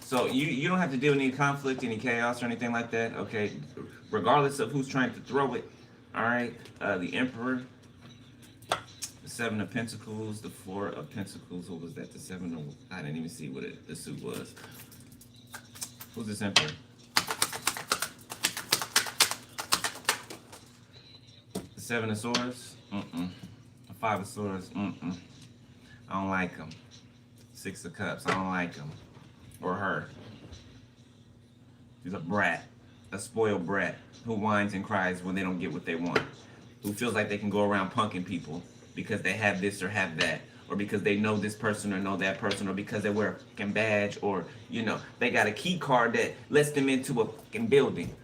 So you don't have to deal with any conflict, any chaos, or anything like that, okay? Regardless of who's trying to throw it, all right? The Emperor, the Seven of Pentacles, the Four of Pentacles. What was that? The Seven of... I didn't even see what the suit was. Who's this Emperor? The Seven of Swords? The Five of Swords? I don't like them. Six of Cups? I don't like them. Or her. She's a brat, a spoiled brat who whines and cries when they don't get what they want, who feels like they can go around punking people because they have this or have that, or because they know this person or know that person, or because they wear a fucking badge, or, you know, they got a key card that lets them into a fucking building.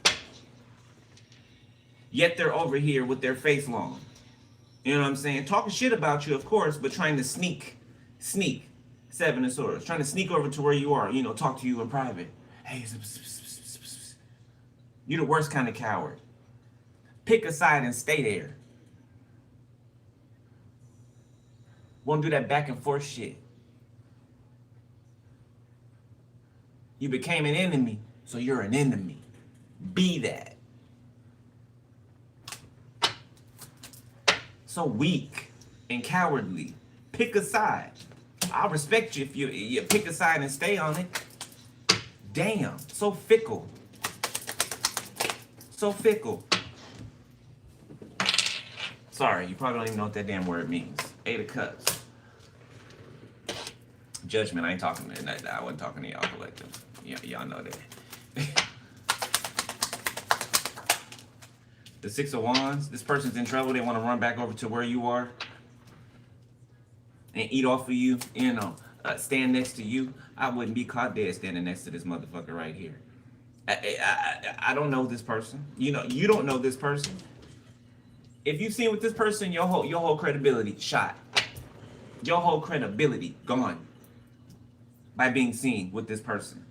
Yet they're over here with their face long. You know what I'm saying? Talking shit about you, of course, but trying to sneak. Seven of Swords, trying to sneak over to where you are, you know, talk to you in private. Hey, you're the worst kind of coward. Pick a side and stay there. Won't do that back and forth shit. You became an enemy, so you're an enemy. Be that. So weak and cowardly. Pick a side. I'll respect you if you pick a side and stay on it. Damn, so fickle. So fickle. Sorry, you probably don't even know what that damn word means. Eight of Cups. Judgment, I ain't talking to that. I wasn't talking to y'all collective. Y'all know that. The Six of Wands. This person's in trouble. They want to run back over to where you are and eat off of you, you know, stand next to you. I wouldn't be caught dead standing next to this motherfucker right here. I don't know this person. You know, you don't know this person. If you've seen with this person, your whole credibility shot. Your whole credibility gone by being seen with this person.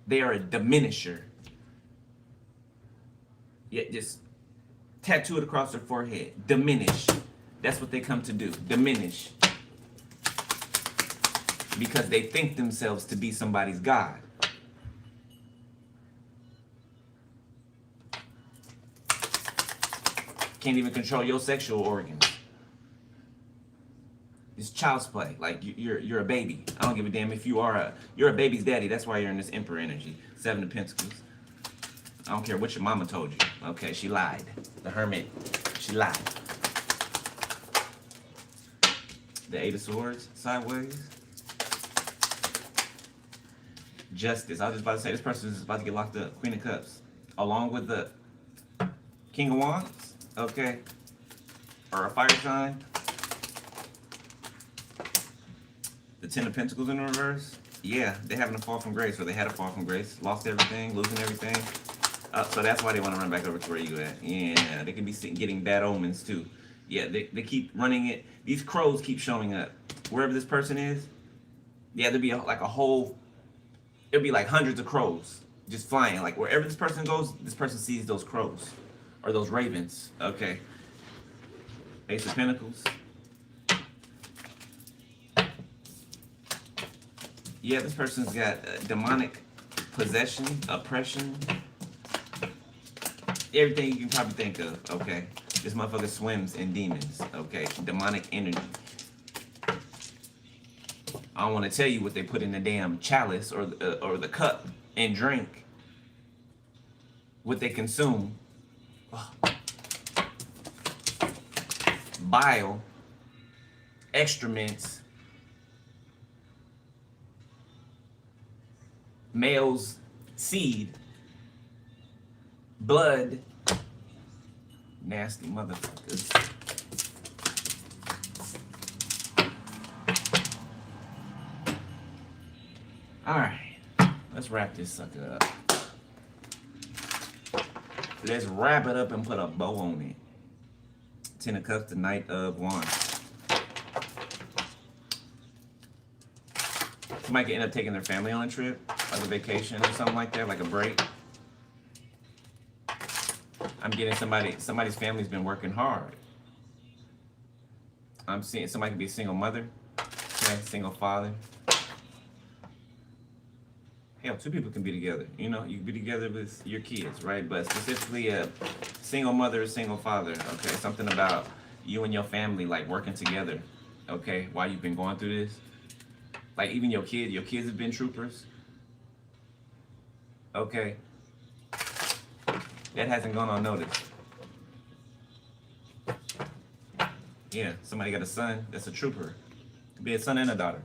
They are a diminisher. Yet just tattoo it across their forehead. Diminish. That's what they come to do. Diminish. Because they think themselves to be somebody's god. Can't even control your sexual organs. It's child's play. Like you're a baby. I don't give a damn if you're a baby's daddy. That's why you're in this Emperor energy. Seven of Pentacles. I don't care what your mama told you. Okay, she lied. The Hermit, she lied. The Eight of Swords, sideways. Justice. I was just about to say this person is about to get locked up. Queen of Cups, along with the King of Wands. Okay, or a fire sign. The Ten of Pentacles in reverse. Yeah, they're having a fall from grace, or they had a fall from grace, lost everything, losing everything. So that's why they want to run back over to where you at. Yeah, they could be getting bad omens too. Yeah, they keep running it. These crows keep showing up. Wherever this person is, yeah, there'll be like a whole, it'll be like hundreds of crows just flying. Like wherever this person goes, this person sees those crows or those ravens. Okay. Ace of Pentacles. Yeah, this person's got demonic possession, oppression, everything you can probably think of, okay? This motherfucker swims in demons, okay? Demonic energy. I don't want to tell you what they put in the damn chalice or the cup and drink. What they consume. Oh. Bile. Excrements. Male's seed. Blood. Nasty motherfuckers. Alright. Let's wrap this sucker up. Let's wrap it up and put a bow on it. Ten of Cups, the Knight of Wands. Somebody could end up taking their family on a trip, like a vacation or something like that, like a break. I'm getting somebody's family's been working hard. I'm seeing somebody could be a single mother, okay, single father. Hell, two people can be together. You know, you can be together with your kids, right? But specifically a single mother, a single father, okay? Something about you and your family, like, working together, okay? While you've been going through this. Like, even your kids have been troopers. Okay? That hasn't gone unnoticed. Yeah, somebody got a son that's a trooper. Could be a son and a daughter.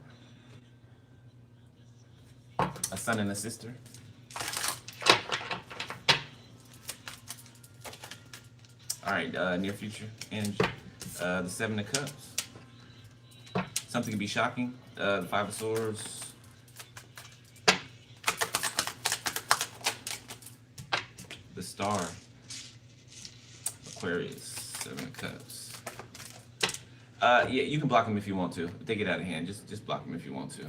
A son and a sister. All right, near future energy. The Seven of Cups. Something could be shocking. The Five of Swords. The Star. Aquarius. Seven of Cups. Yeah, you can block them if you want to. Take it out of hand. Just block them if you want to.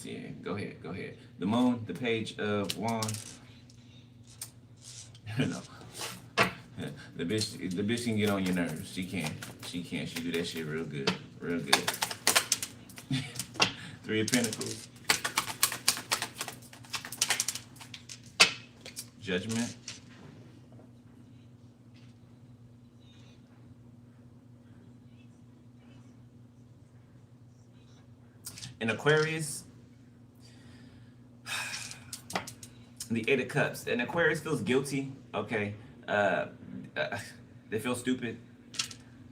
Yeah, go ahead. The Moon, the Page of Wands. No. The bitch can get on your nerves. She can. She do that shit real good. Three of Pentacles. Judgment. In Aquarius, the Eight of Cups. And Aquarius feels guilty, okay? They feel stupid.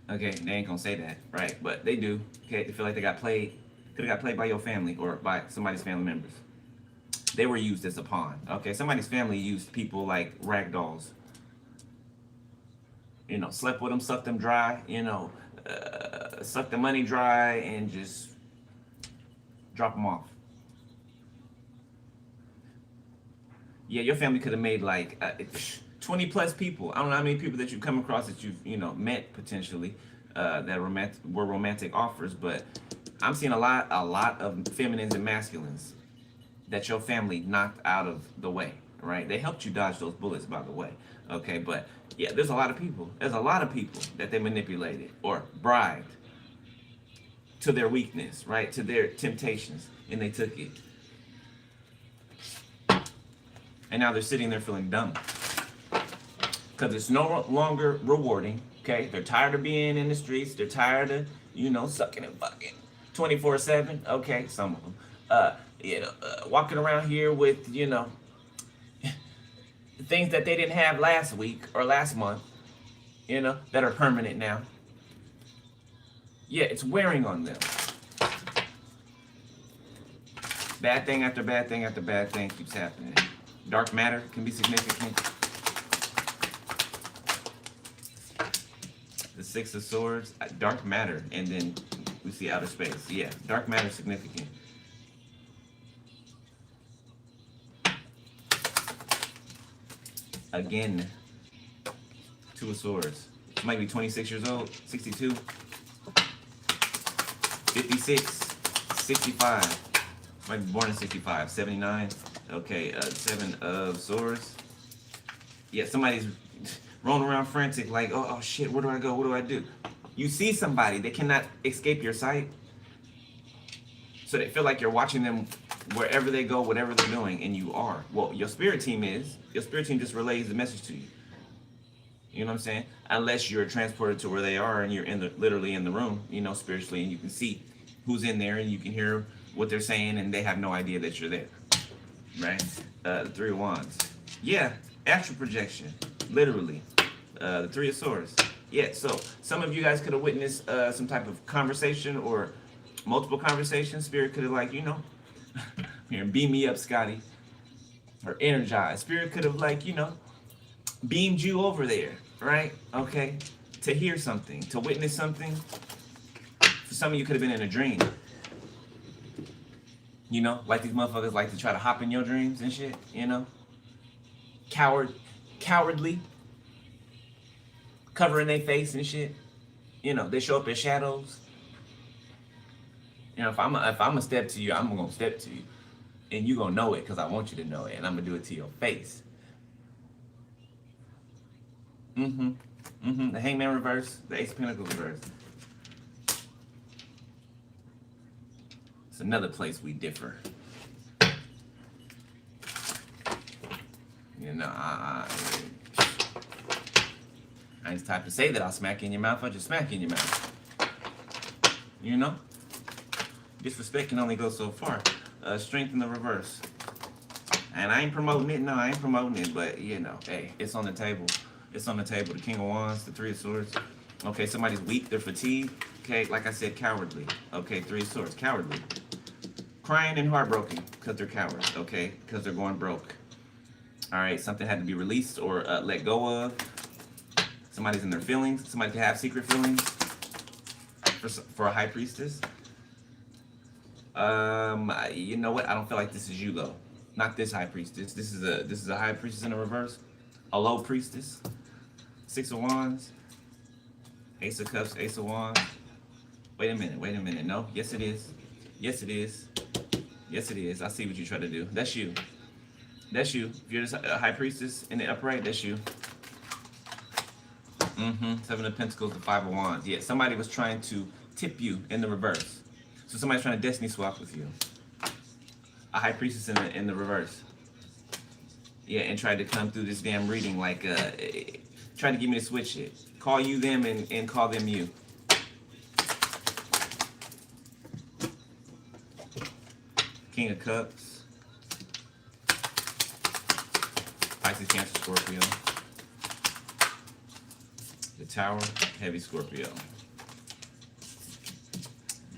Okay, they ain't gonna say that, right? But they do, okay? They feel like they got played. Could have got played by your family or by somebody's family members. They were used as a pawn, okay? Somebody's family used people like rag dolls. You know, slept with them, sucked them dry, you know, sucked the money dry and just drop them off. Yeah, your family could have made like 20 plus people. I don't know how many people that you've come across that you've, you know, met potentially that were romantic offers, but I'm seeing a lot of feminines and masculines that your family knocked out of the way, right? They helped you dodge those bullets, by the way, okay? But yeah, there's a lot of people. There's a lot of people that they manipulated or bribed to their weakness, right? To their temptations, and they took it. And now they're sitting there feeling dumb. Because it's no longer rewarding, okay? They're tired of being in the streets. They're tired of, you know, sucking and fucking. 24/7. Okay, some of them. Walking around here with, things that they didn't have last week or last month, that are permanent now. Yeah, it's wearing on them. Bad thing after bad thing after bad thing keeps happening. Dark matter can be significant. The Six of Swords, dark matter, and then we see outer space. Yeah, dark matter is significant. Again, Two of Swords. She might be 26 years old, 62, 56, 65. She might be born in 65, 79. Okay, Seven of Swords. Yeah, somebody's rolling around frantic, like, oh shit, where do I go? What do I do? You see somebody, they cannot escape your sight. So they feel like you're watching them wherever they go, whatever they're doing, and you are. Well, your spirit team is. Your spirit team just relays the message to you. You know what I'm saying? Unless you're transported to where they are and you're literally in the room, spiritually, and you can see who's in there and you can hear what they're saying and they have no idea that you're there. Right? The Three of Wands. Yeah, astral projection. Literally. The Three of Swords. Yeah, so some of you guys could have witnessed some type of conversation or multiple conversations. Spirit could have here, beam me up, Scotty. Or energize. Spirit could have beamed you over there, right? Okay. To hear something, to witness something. For some of you could have been in a dream. Like these motherfuckers like to try to hop in your dreams and shit, Cowardly. Covering their face and shit. They show up as shadows. If I'm a step to you, I'm gonna step to you. And you gonna know it because I want you to know it. And I'm gonna do it to your face. The Hangman reverse, the Ace of Pentacles reverse. It's another place we differ. I ain't the type to say that I'll smack you in your mouth. I'll just smack you in your mouth. Disrespect can only go so far. Strength in the reverse. And I ain't promoting it. No, I ain't promoting it. But, hey, it's on the table. It's on the table. The King of Wands, the Three of Swords. Okay, somebody's weak. They're fatigued. Okay, like I said, cowardly. Okay, Three of Swords, cowardly. Crying and heartbroken because they're cowards. Okay, because they're going broke. All right, something had to be released or let go of. Somebody's in their feelings. Somebody can have secret feelings. For a high priestess. You know what? I don't feel like this is you though. Not this high priestess. This is a high priestess in the reverse. A low priestess. Six of Wands. Ace of Cups. Ace of Wands. Wait a minute. No. Yes, it is. Yes, it is. Yes, it is. I see what you try to do. That's you. That's you. If you're a high priestess in the upright, that's you. Seven of Pentacles, the Five of Wands. Yeah, somebody was trying to tip you in the reverse. So somebody's trying to destiny swap with you. A high priestess in the reverse. Yeah, and tried to come through this damn reading trying to get me to switch it. Call you them and call them you. King of Cups. Pisces, Cancer, Scorpio. The Tower, heavy Scorpio.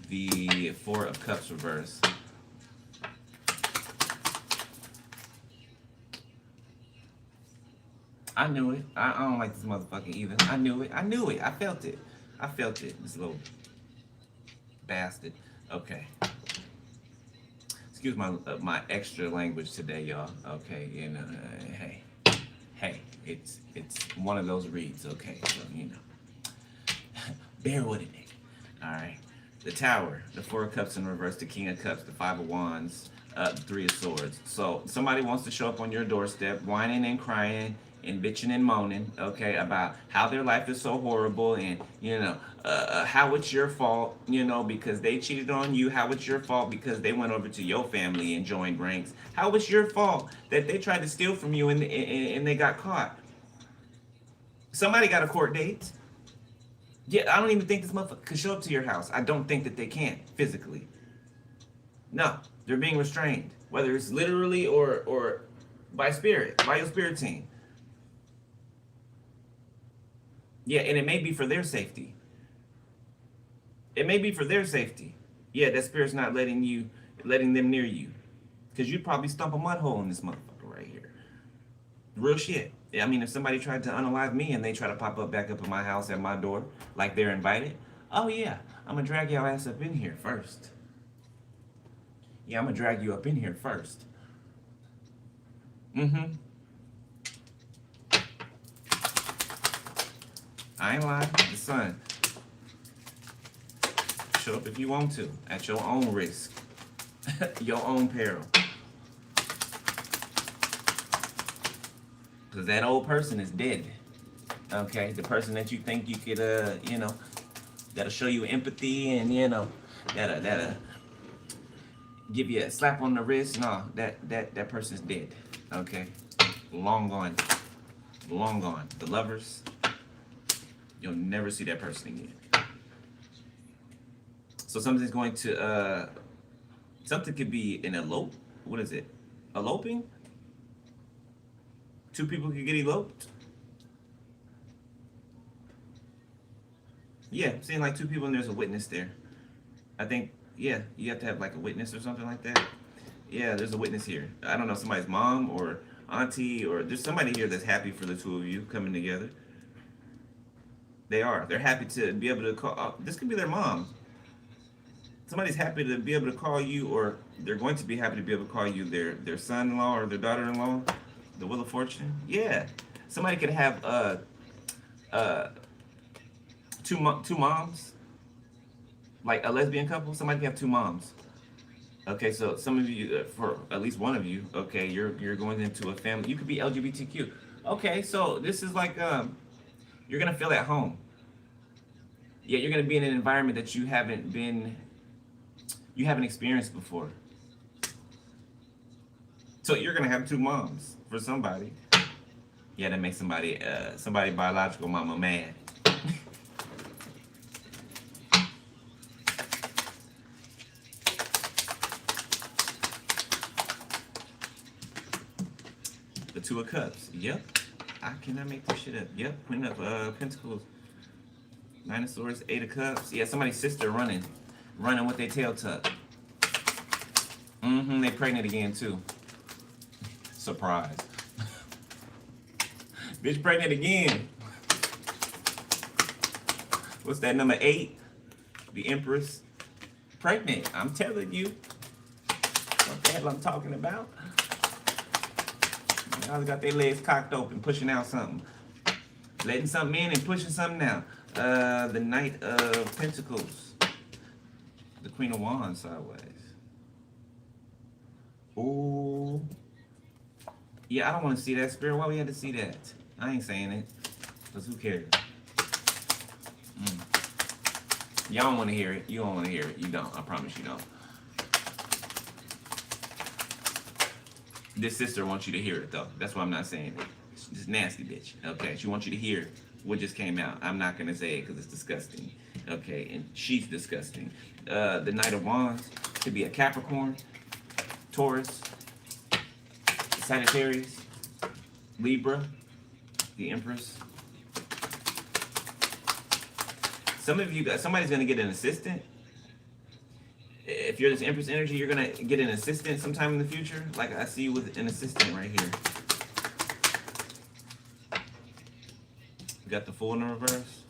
The Four of Cups reverse. I knew it. I don't like this motherfucker either. I knew it. I felt it. This little bastard. Okay. Excuse my extra language today, y'all. Okay, hey, it's one of those reads. Okay, so bear with it, nigga. All right. The Tower, the Four of Cups in reverse, the King of Cups, the Five of Wands, the Three of Swords. So somebody wants to show up on your doorstep, whining and crying and bitching and moaning, okay, about how their life is so horrible and, how it's your fault, because they cheated on you. How it's your fault because they went over to your family and joined ranks. How it's your fault that they tried to steal from you and they got caught. Somebody got a court date. Yeah, I don't even think this motherfucker could show up to your house. I don't think that they can physically. No, they're being restrained, whether it's literally or by spirit, by your spirit team. Yeah, and it may be for their safety. It may be for their safety. Yeah, that spirit's not letting them near you, because you'd probably stump a mud hole in this motherfucker right here. Real shit. I mean, if somebody tried to unalive me and they try to pop up back up in my house at my door, like they're invited, oh yeah, I'm gonna drag your ass up in here first. Yeah, I'm gonna drag you up in here first. Mm-hmm. I ain't lying. The sun. Show up if you want to, at your own risk, your own peril. Because that old person is dead. Okay, the person that you think you could, that'll show you empathy and that'll give you a slap on the wrist. No, that person's dead. Okay, long gone, long gone. The lovers, you'll never see that person again. So something's going to, something could be an elope. What is it? Eloping? Two people could get eloped. Yeah, seeing like two people and there's a witness there. I think, yeah, you have to have like a witness or something like that. Yeah, there's a witness here. I don't know, somebody's mom or auntie, or there's somebody here that's happy for the two of you coming together. They are. They're happy to be able to call. This could be their mom. Somebody's happy to be able to call you, or they're going to be happy to be able to call you their son-in-law or their daughter-in-law. The Wheel of Fortune. Yeah, somebody could have uh two moms, like a lesbian couple. Somebody can have two moms. Okay, so some of you, for at least one of you, okay, you're going into a family. You could be LGBTQ. Okay, so this is like you're gonna feel at home. Yeah, you're gonna be in an environment that you haven't experienced before. So you're gonna have two moms for somebody. Yeah, that makes somebody biological mama mad. The Two of Cups. Yep. I cannot make this shit up. Yep. Queen of Pentacles. Nine of Swords. Eight of Cups. Yeah, somebody's sister running with their tail tucked. Mm-hmm. They pregnant again too. Surprise. Bitch pregnant again. What's that, number 8? The Empress. Pregnant. I'm telling you. What the hell I'm talking about? Y'all got their legs cocked open, pushing out something. Letting something in and pushing something out. The Knight of Pentacles. The Queen of Wands sideways. Ooh. Yeah, I don't want to see that, Spirit. Why we had to see that? I ain't saying it. Because who cares? Y'all don't want to hear it. You don't want to hear it. You don't. I promise you don't. This sister wants you to hear it, though. That's why I'm not saying it. She's nasty bitch. Okay, she wants you to hear what just came out. I'm not going to say it because it's disgusting. Okay, and she's disgusting. The Knight of Wands could be a Capricorn, Taurus, Sagittarius, Libra, the Empress. Some of you guys, somebody's going to get an assistant. If you're this Empress energy, you're going to get an assistant sometime in the future. Like I see you with an assistant right here. You got the Fool in the reverse.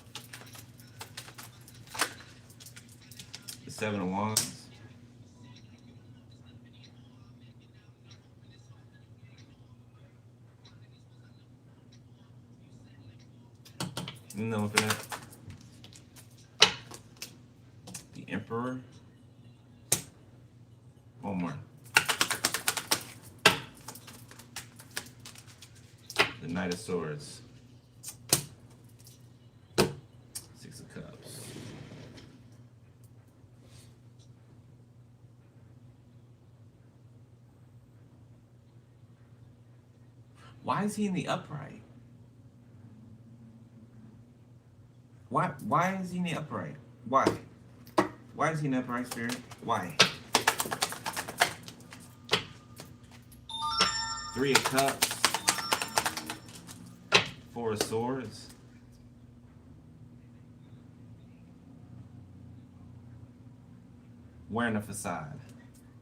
The Seven of Wands. No for that. The Emperor. One more. The Knight of Swords. Six of Cups. Why is he in the upright? Why is he in the upright? Why? Why is he in the upright, Spirit? Why? Three of Cups. Four of Swords. Wearing a facade.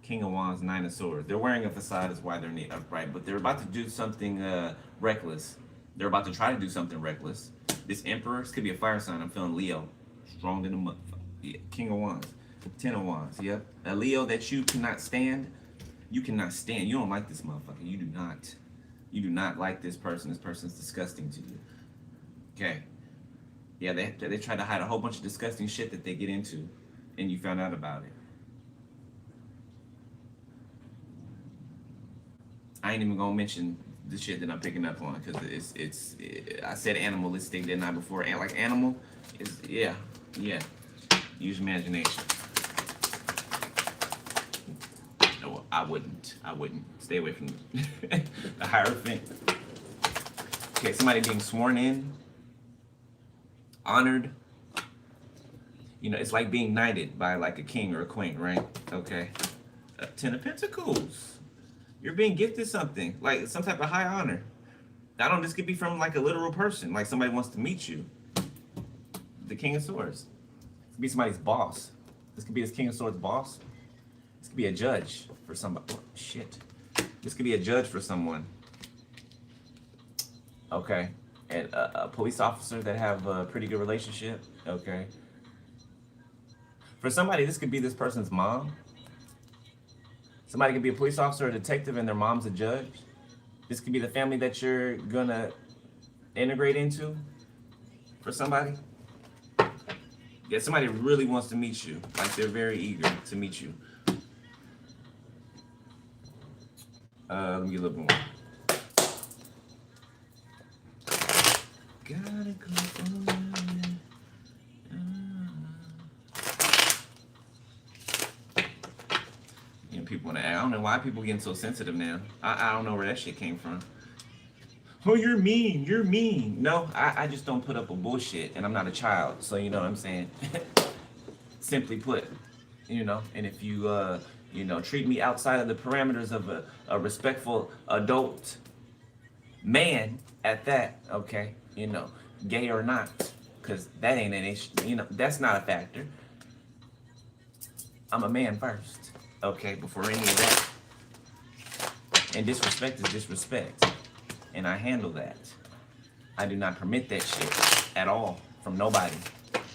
King of Wands, Nine of Swords. They're wearing a facade is why they're in the upright, but they're about to do something reckless. They're about to try to do something reckless. This Emperor, this could be a fire sign. I'm feeling Leo. Strong in the motherfucker. Yeah. King of Wands. Ten of Wands. Yep. A Leo that you cannot stand. You cannot stand. You don't like this motherfucker. You do not. You do not like this person. This person's disgusting to you. Okay. Yeah, they try to hide a whole bunch of disgusting shit that they get into, and you found out about it. I ain't even gonna mention the shit that I'm picking up on because I said animalistic, didn't I, before? And like animal is, yeah. Use your imagination. No, I wouldn't. Stay away from the Hierophant. Okay, somebody being sworn in, honored. You know, it's like being knighted by like a king or a queen, right? Okay. Ten of Pentacles. You're being gifted something, like some type of high honor. I don't, this could be from like a literal person, like somebody wants to meet you. The King of Swords. This could be somebody's boss. This could be this King of Swords boss. This could be a judge for somebody. Oh, shit. This could be a judge for someone. Okay. And a police officer that have a pretty good relationship. Okay. For somebody, this could be this person's mom. Somebody could be a police officer or a detective and their mom's a judge. This could be the family that you're gonna integrate into for somebody. Yeah, somebody really wants to meet you. Like they're very eager to meet you. Let me get a little more. Gotta go for people, I don't know why people getting so sensitive now. I don't know where that shit came from. Oh, you're mean. No, I just don't put up with bullshit, and I'm not a child, so you know what I'm saying. Simply put, you know. And if you you know, treat me outside of the parameters of a respectful adult man at that, okay, you know, gay or not, because that ain't an issue. You know, that's not a factor. I'm a man first. Okay, before any of that. And disrespect is disrespect. And I handle that. I do not permit that shit at all from nobody.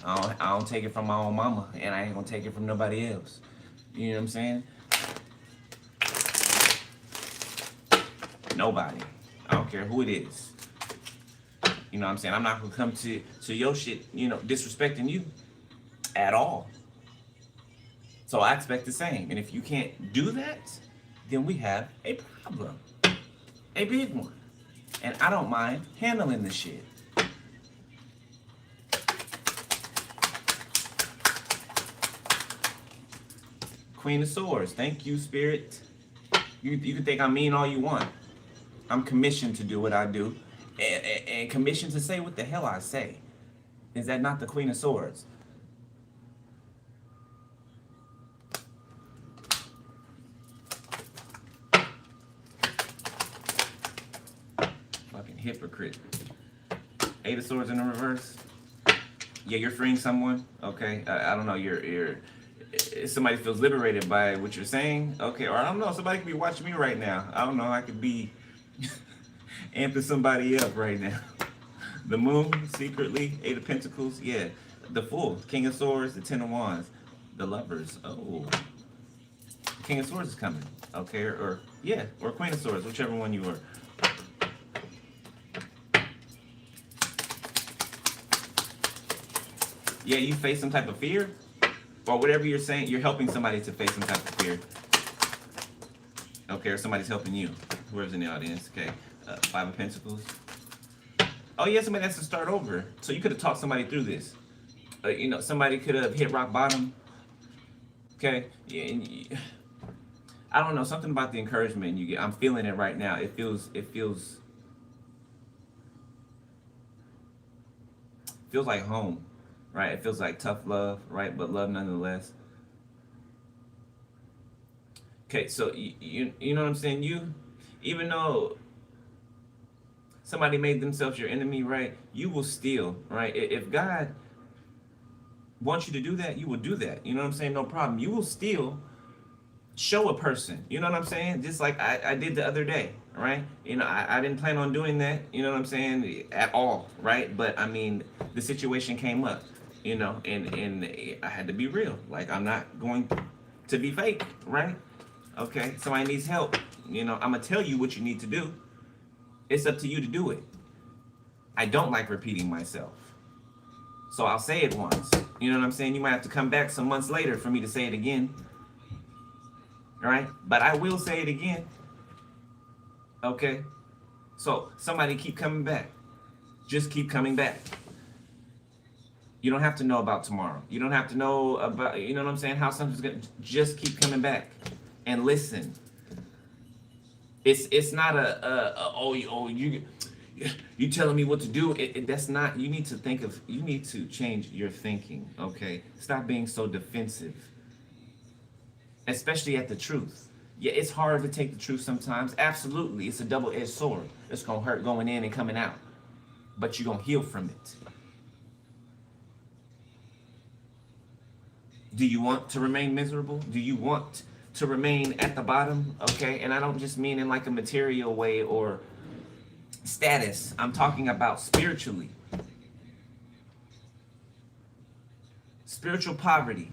I don't take it from my own mama, and I ain't gonna take it from nobody else. You know what I'm saying? Nobody. I don't care who it is. You know what I'm saying? I'm not gonna come to your shit, you know, disrespecting you at all. So I expect the same. And if you can't do that, then we have a problem. A big one. And I don't mind handling the shit. Queen of Swords. Thank you, Spirit. You can think I'm mean all you want. I'm commissioned to do what I do. And commissioned to say what the hell I say. Is that not the Queen of Swords? Hypocrite. Eight of Swords in the reverse. Yeah, you're freeing someone. Okay, I don't know. You're somebody feels liberated by what you're saying. Okay, or I don't know. Somebody could be watching me right now. I don't know. I could be amping somebody up right now. The Moon secretly. Eight of Pentacles. Yeah, the Fool. King of Swords. The Ten of Wands. The Lovers. Oh, King of Swords is coming. Okay, or Queen of Swords, whichever one you were. Yeah, you face some type of fear, or whatever you're saying, you're helping somebody to face some type of fear. Okay, or somebody's helping you. Whoever's in the audience. Okay, Five of Pentacles. Oh yeah, somebody has to start over. So you could have talked somebody through this. You know, somebody could have hit rock bottom. Okay, yeah, and I don't know, something about the encouragement you get. I'm feeling it right now. It feels like home. right? It feels like tough love, right? But love nonetheless. Okay, so you know what I'm saying? You, even though somebody made themselves your enemy, right? You will still, right? If God wants you to do that, you will do that. You know what I'm saying? No problem. You will still show a person. You know what I'm saying? Just like I did the other day, right? You know, I didn't plan on doing that, you know what I'm saying, at all, right? But I mean, the situation came up, you know, and I had to be real. Like, I'm not going to be fake, right? Okay, somebody needs help. You know, I'm gonna tell you what you need to do. It's up to you to do it. I don't like repeating myself. So I'll say it once. You know what I'm saying? You might have to come back some months later for me to say it again. All right? But I will say it again. Okay? So somebody keep coming back. Just keep coming back. You don't have to know about tomorrow. You don't have to know about, you know what I'm saying, how something's going to, just keep coming back and listen. It's not you telling me what to do. That's not, you need to think of, you need to change your thinking, okay? Stop being so defensive, especially at the truth. Yeah, it's hard to take the truth sometimes. Absolutely, it's a double-edged sword. It's gonna hurt going in and coming out, but you're gonna heal from it. Do you want to remain miserable? Do you want to remain at the bottom? Okay, and I don't just mean in like a material way or status. I'm talking about spiritually. Spiritual poverty.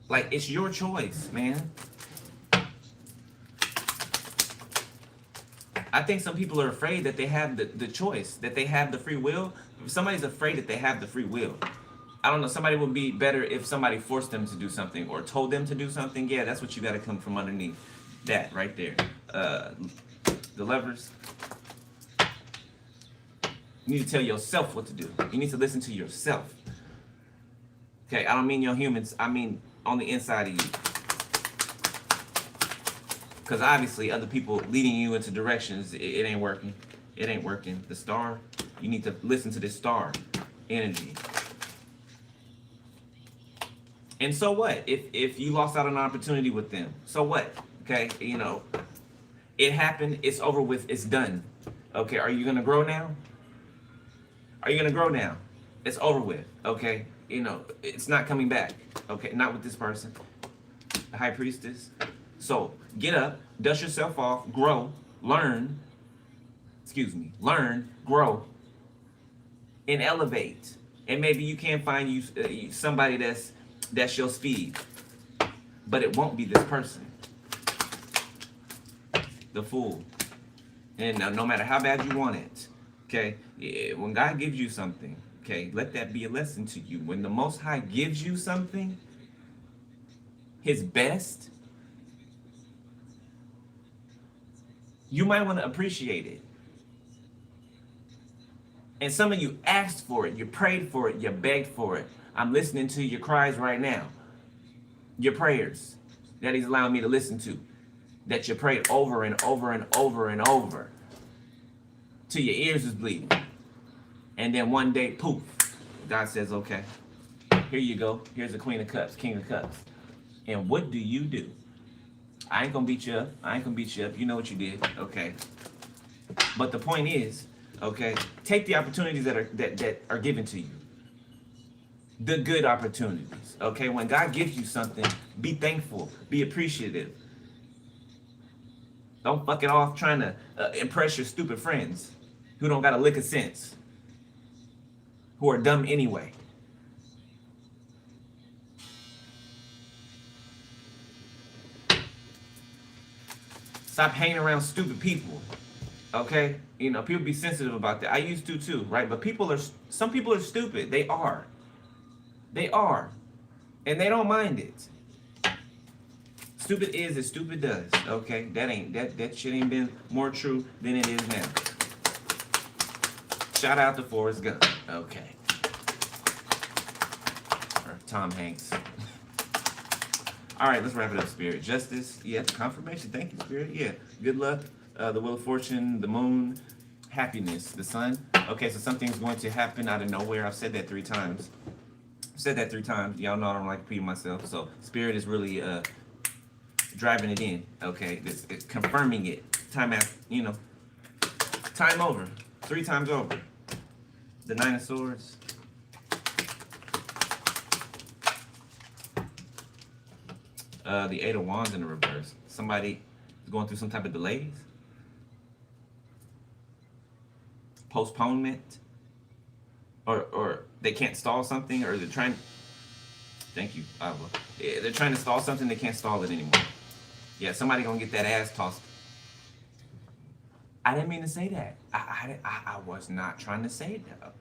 Like, it's your choice, man. I think some people are afraid that they have the choice, that they have the free will. If somebody's afraid that they have the free will, I don't know, somebody would be better if somebody forced them to do something or told them to do something. Yeah, that's what you got to come from underneath. That right there. The levers. You need to tell yourself what to do. You need to listen to yourself. Okay, I don't mean your humans. I mean on the inside of you. Because obviously other people leading you into directions, it ain't working. It ain't working. The star, you need to listen to this star energy. And so what? If you lost out on an opportunity with them, so what? Okay, you know, it happened, it's over with, it's done. Okay, are you gonna grow now? Are you gonna grow now? It's over with, okay? You know, it's not coming back. Okay, not with this person. The high priestess. So get up, dust yourself off, grow, learn, learn, grow, and elevate. And maybe you can find you somebody that's your speed, but it won't be this person, the fool. And no matter how bad you want it, okay, when God gives you something, okay, let that be a lesson to you. When the Most High gives you something, His best, you might want to appreciate it. And some of you asked for it, you prayed for it, you begged for it. I'm listening to your cries right now. Your prayers that He's allowing me to listen to. That you prayed over and over and over and over. Till your ears is bleeding. And then one day, poof, God says, okay, here you go. Here's the Queen of Cups, King of Cups. And what do you do? I ain't gonna beat you up. I ain't gonna beat you up. You know what you did, okay? But the point is, okay, take the opportunities that are given to you. The good opportunities, okay? When God gives you something, be thankful, be appreciative. Don't fuck it off trying to impress your stupid friends who don't got a lick of sense, who are dumb anyway. Stop hanging around stupid people, okay? You know, people be sensitive about that. I used to too, right? But some people are stupid. They are. They are. And they don't mind it. Stupid is as stupid does, okay? That shit ain't been more true than it is now. Shout out to Forrest Gump, okay? Or Tom Hanks. All right, let's wrap it up, Spirit. Justice, yeah, confirmation. Thank you, Spirit. Yeah, good luck. The Wheel of Fortune, the Moon, happiness, the Sun. Okay, so something's going to happen out of nowhere. I've said that 3 times. Y'all know I don't like repeating myself. So Spirit is really driving it in. Okay, it's confirming it. Time after, time over. 3 times over. The 9 of Swords. The 8 of Wands in the reverse. Somebody is going through some type of delays. Postponement. Or they can't stall something, or they're trying. Thank you, Ava. Yeah, they're trying to stall something, they can't stall it anymore. Yeah, somebody gonna get that ass tossed. I didn't mean to say that. I was not trying to say that.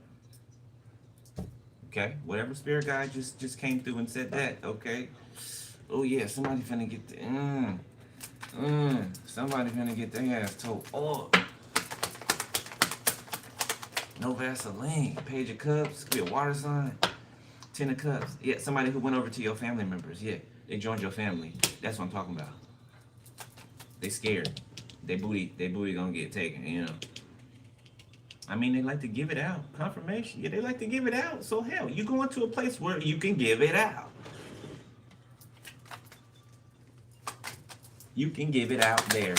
Okay, whatever spirit guide just came through and said that. Okay. Oh yeah, somebody finna get the somebody finna get their ass told. Oh. No Vaseline. Page of Cups. Could be a water sign. 10 of Cups. Yeah, somebody who went over to your family members. Yeah, they joined your family. That's what I'm talking about. They scared. They booty gonna get taken, I mean, they like to give it out. Confirmation. Yeah, they like to give it out. So hell, you go into a place where you can give it out. You can give it out there.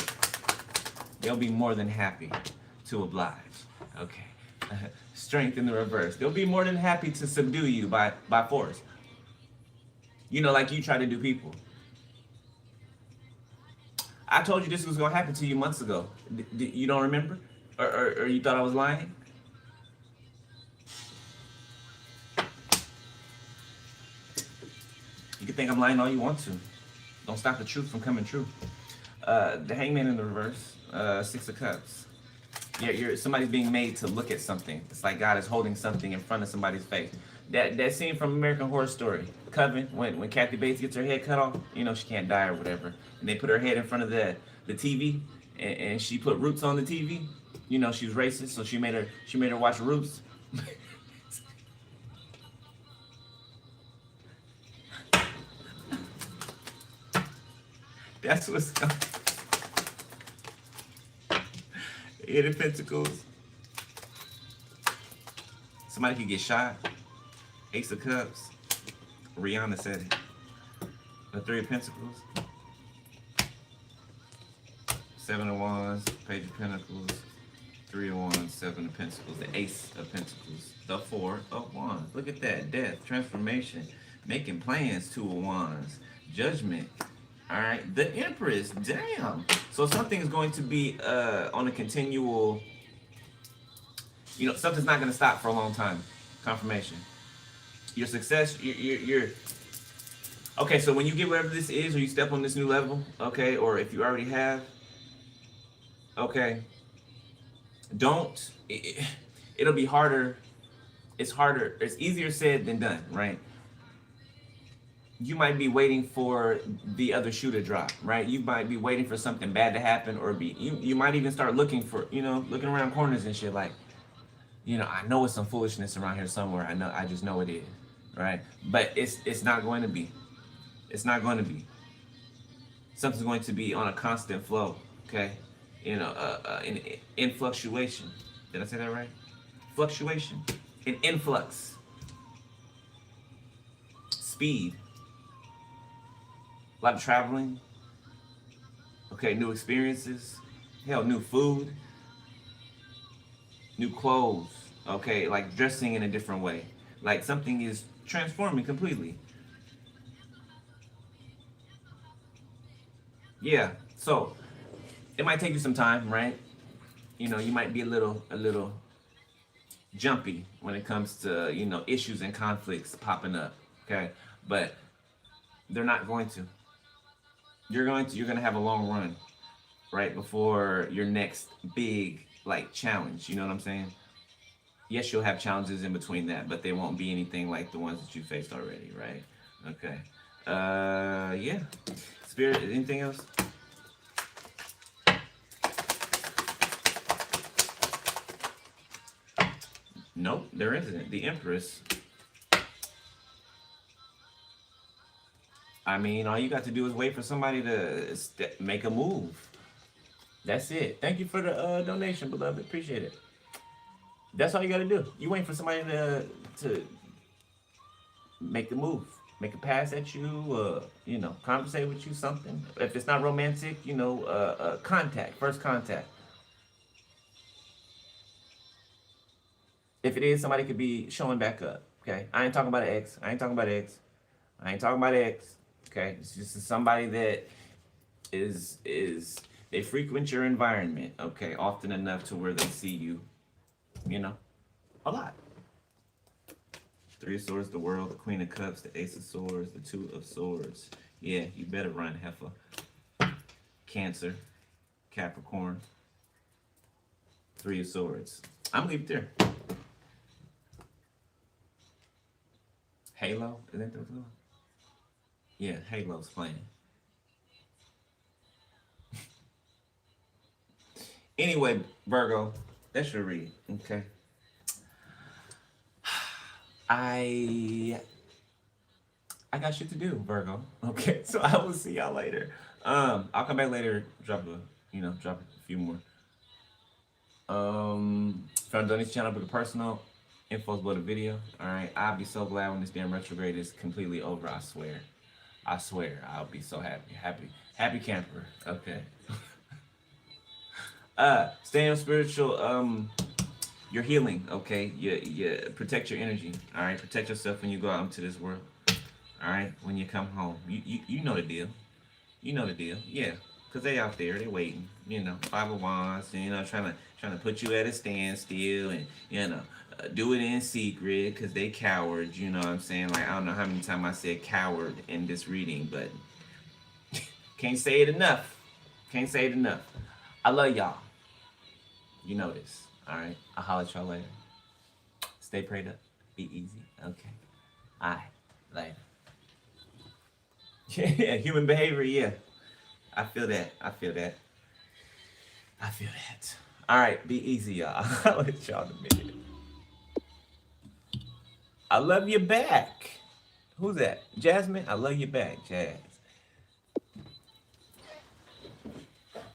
They'll be more than happy to oblige. Okay. Strength in the reverse. They'll be more than happy to subdue you by force. Like you try to do people. I told you this was gonna happen to you months ago. You don't remember, or you thought I was lying? You can think I'm lying all you want to. Don't stop the truth from coming true. The Hangman in the reverse. 6 of Cups. Somebody's being made to look at something. It's like God is holding something in front of somebody's face. That scene from American Horror Story, Coven, when Kathy Bates gets her head cut off, she can't die or whatever, and they put her head in front of the TV, and she put Roots on the TV. She was racist, so she made her watch Roots. That's what's coming. 8 of Pentacles. Somebody could get shot. Ace of Cups. Rihanna said it. The 3 of Pentacles. 7 of Wands. Page of Pentacles. 3 of Wands. 7 of Pentacles. The Ace of Pentacles. The 4 of Wands. Look at that. Death. Transformation. Making plans. 2 of Wands. Judgment. All right, the Empress, damn. So something's going to be on a continual, something's not going to stop for a long time. Confirmation. Your success, you're okay, so when you get whatever this is, or you step on this new level, okay, or if you already have, okay, it'll be harder. It's easier said than done, right? You might be waiting for the other shoe to drop, right? You might be waiting for something bad to happen, or you might even start looking for, looking around corners and shit like, I know it's some foolishness around here somewhere. I just know it is, right? But it's not going to be. It's not going to be. Something's going to be on a constant flow, okay? In fluctuation. Did I say that right? Fluctuation. An influx. Speed. A lot of traveling. Okay, new experiences. Hell, new food. New clothes. Okay, like dressing in a different way. Like something is transforming completely. Yeah, so it might take you some time, right? You might be a little jumpy when it comes to, issues and conflicts popping up, okay? But they're not going to. You're going to have a long run right before your next big challenge, you know what I'm saying? Yes, you'll have challenges in between that, but they won't be anything like the ones that you faced already, right? Okay. Yeah. Spirit, anything else? Nope, there isn't. The Empress. I mean, all you got to do is wait for somebody to make a move. That's it. Thank you for the donation, beloved. Appreciate it. That's all you gotta do. You wait for somebody to make the move, make a pass at you, you know, conversate with you, something. If it's not romantic, you know, contact, first contact. If it is, somebody could be showing back up. Okay, I ain't talking about an ex. I ain't talking about ex. I ain't talking about ex. Okay, it's just somebody that is they frequent your environment. Okay, often enough to where they see you, you know, a lot. Three of Swords, the World, the Queen of Cups, the Ace of Swords, the Two of Swords. Yeah, you better run, heifer. Cancer, Capricorn, Three of Swords. I'm gonna leave it there. Halo, isn't that the one? Yeah, Halo's playing. Anyway, Virgo, that's your read. Okay. I got shit to do, Virgo. Okay, so I will see y'all later. I'll come back later, drop a few more. From Donnie's channel, book a personal info's below the video. Alright. I'll be so glad when this damn retrograde is completely over, I swear. I swear. I'll be so happy. Happy camper. Okay. Stay on spiritual your healing, okay? You protect your energy. Alright. Protect yourself when you go out into this world. Alright, when you come home. You know the deal. You know the deal. Yeah. Cause they out there, they waiting, you know, 5 of Wands, you know, trying to put you at a standstill, and you know, do it in secret, cause they cowards, you know what I'm saying? Like, I don't know how many times I said coward in this reading, but can't say it enough. Can't say it enough. I love y'all. You know this. All right. I'll holler at y'all later. Stay prayed up. Be easy. Okay. All right. Later. Yeah, human behavior. Yeah. I feel that. I feel that. I feel that. All right. Be easy, y'all. I'll let y'all in a minute. I love you back. Who's that? Jasmine? I love you back, Jazz.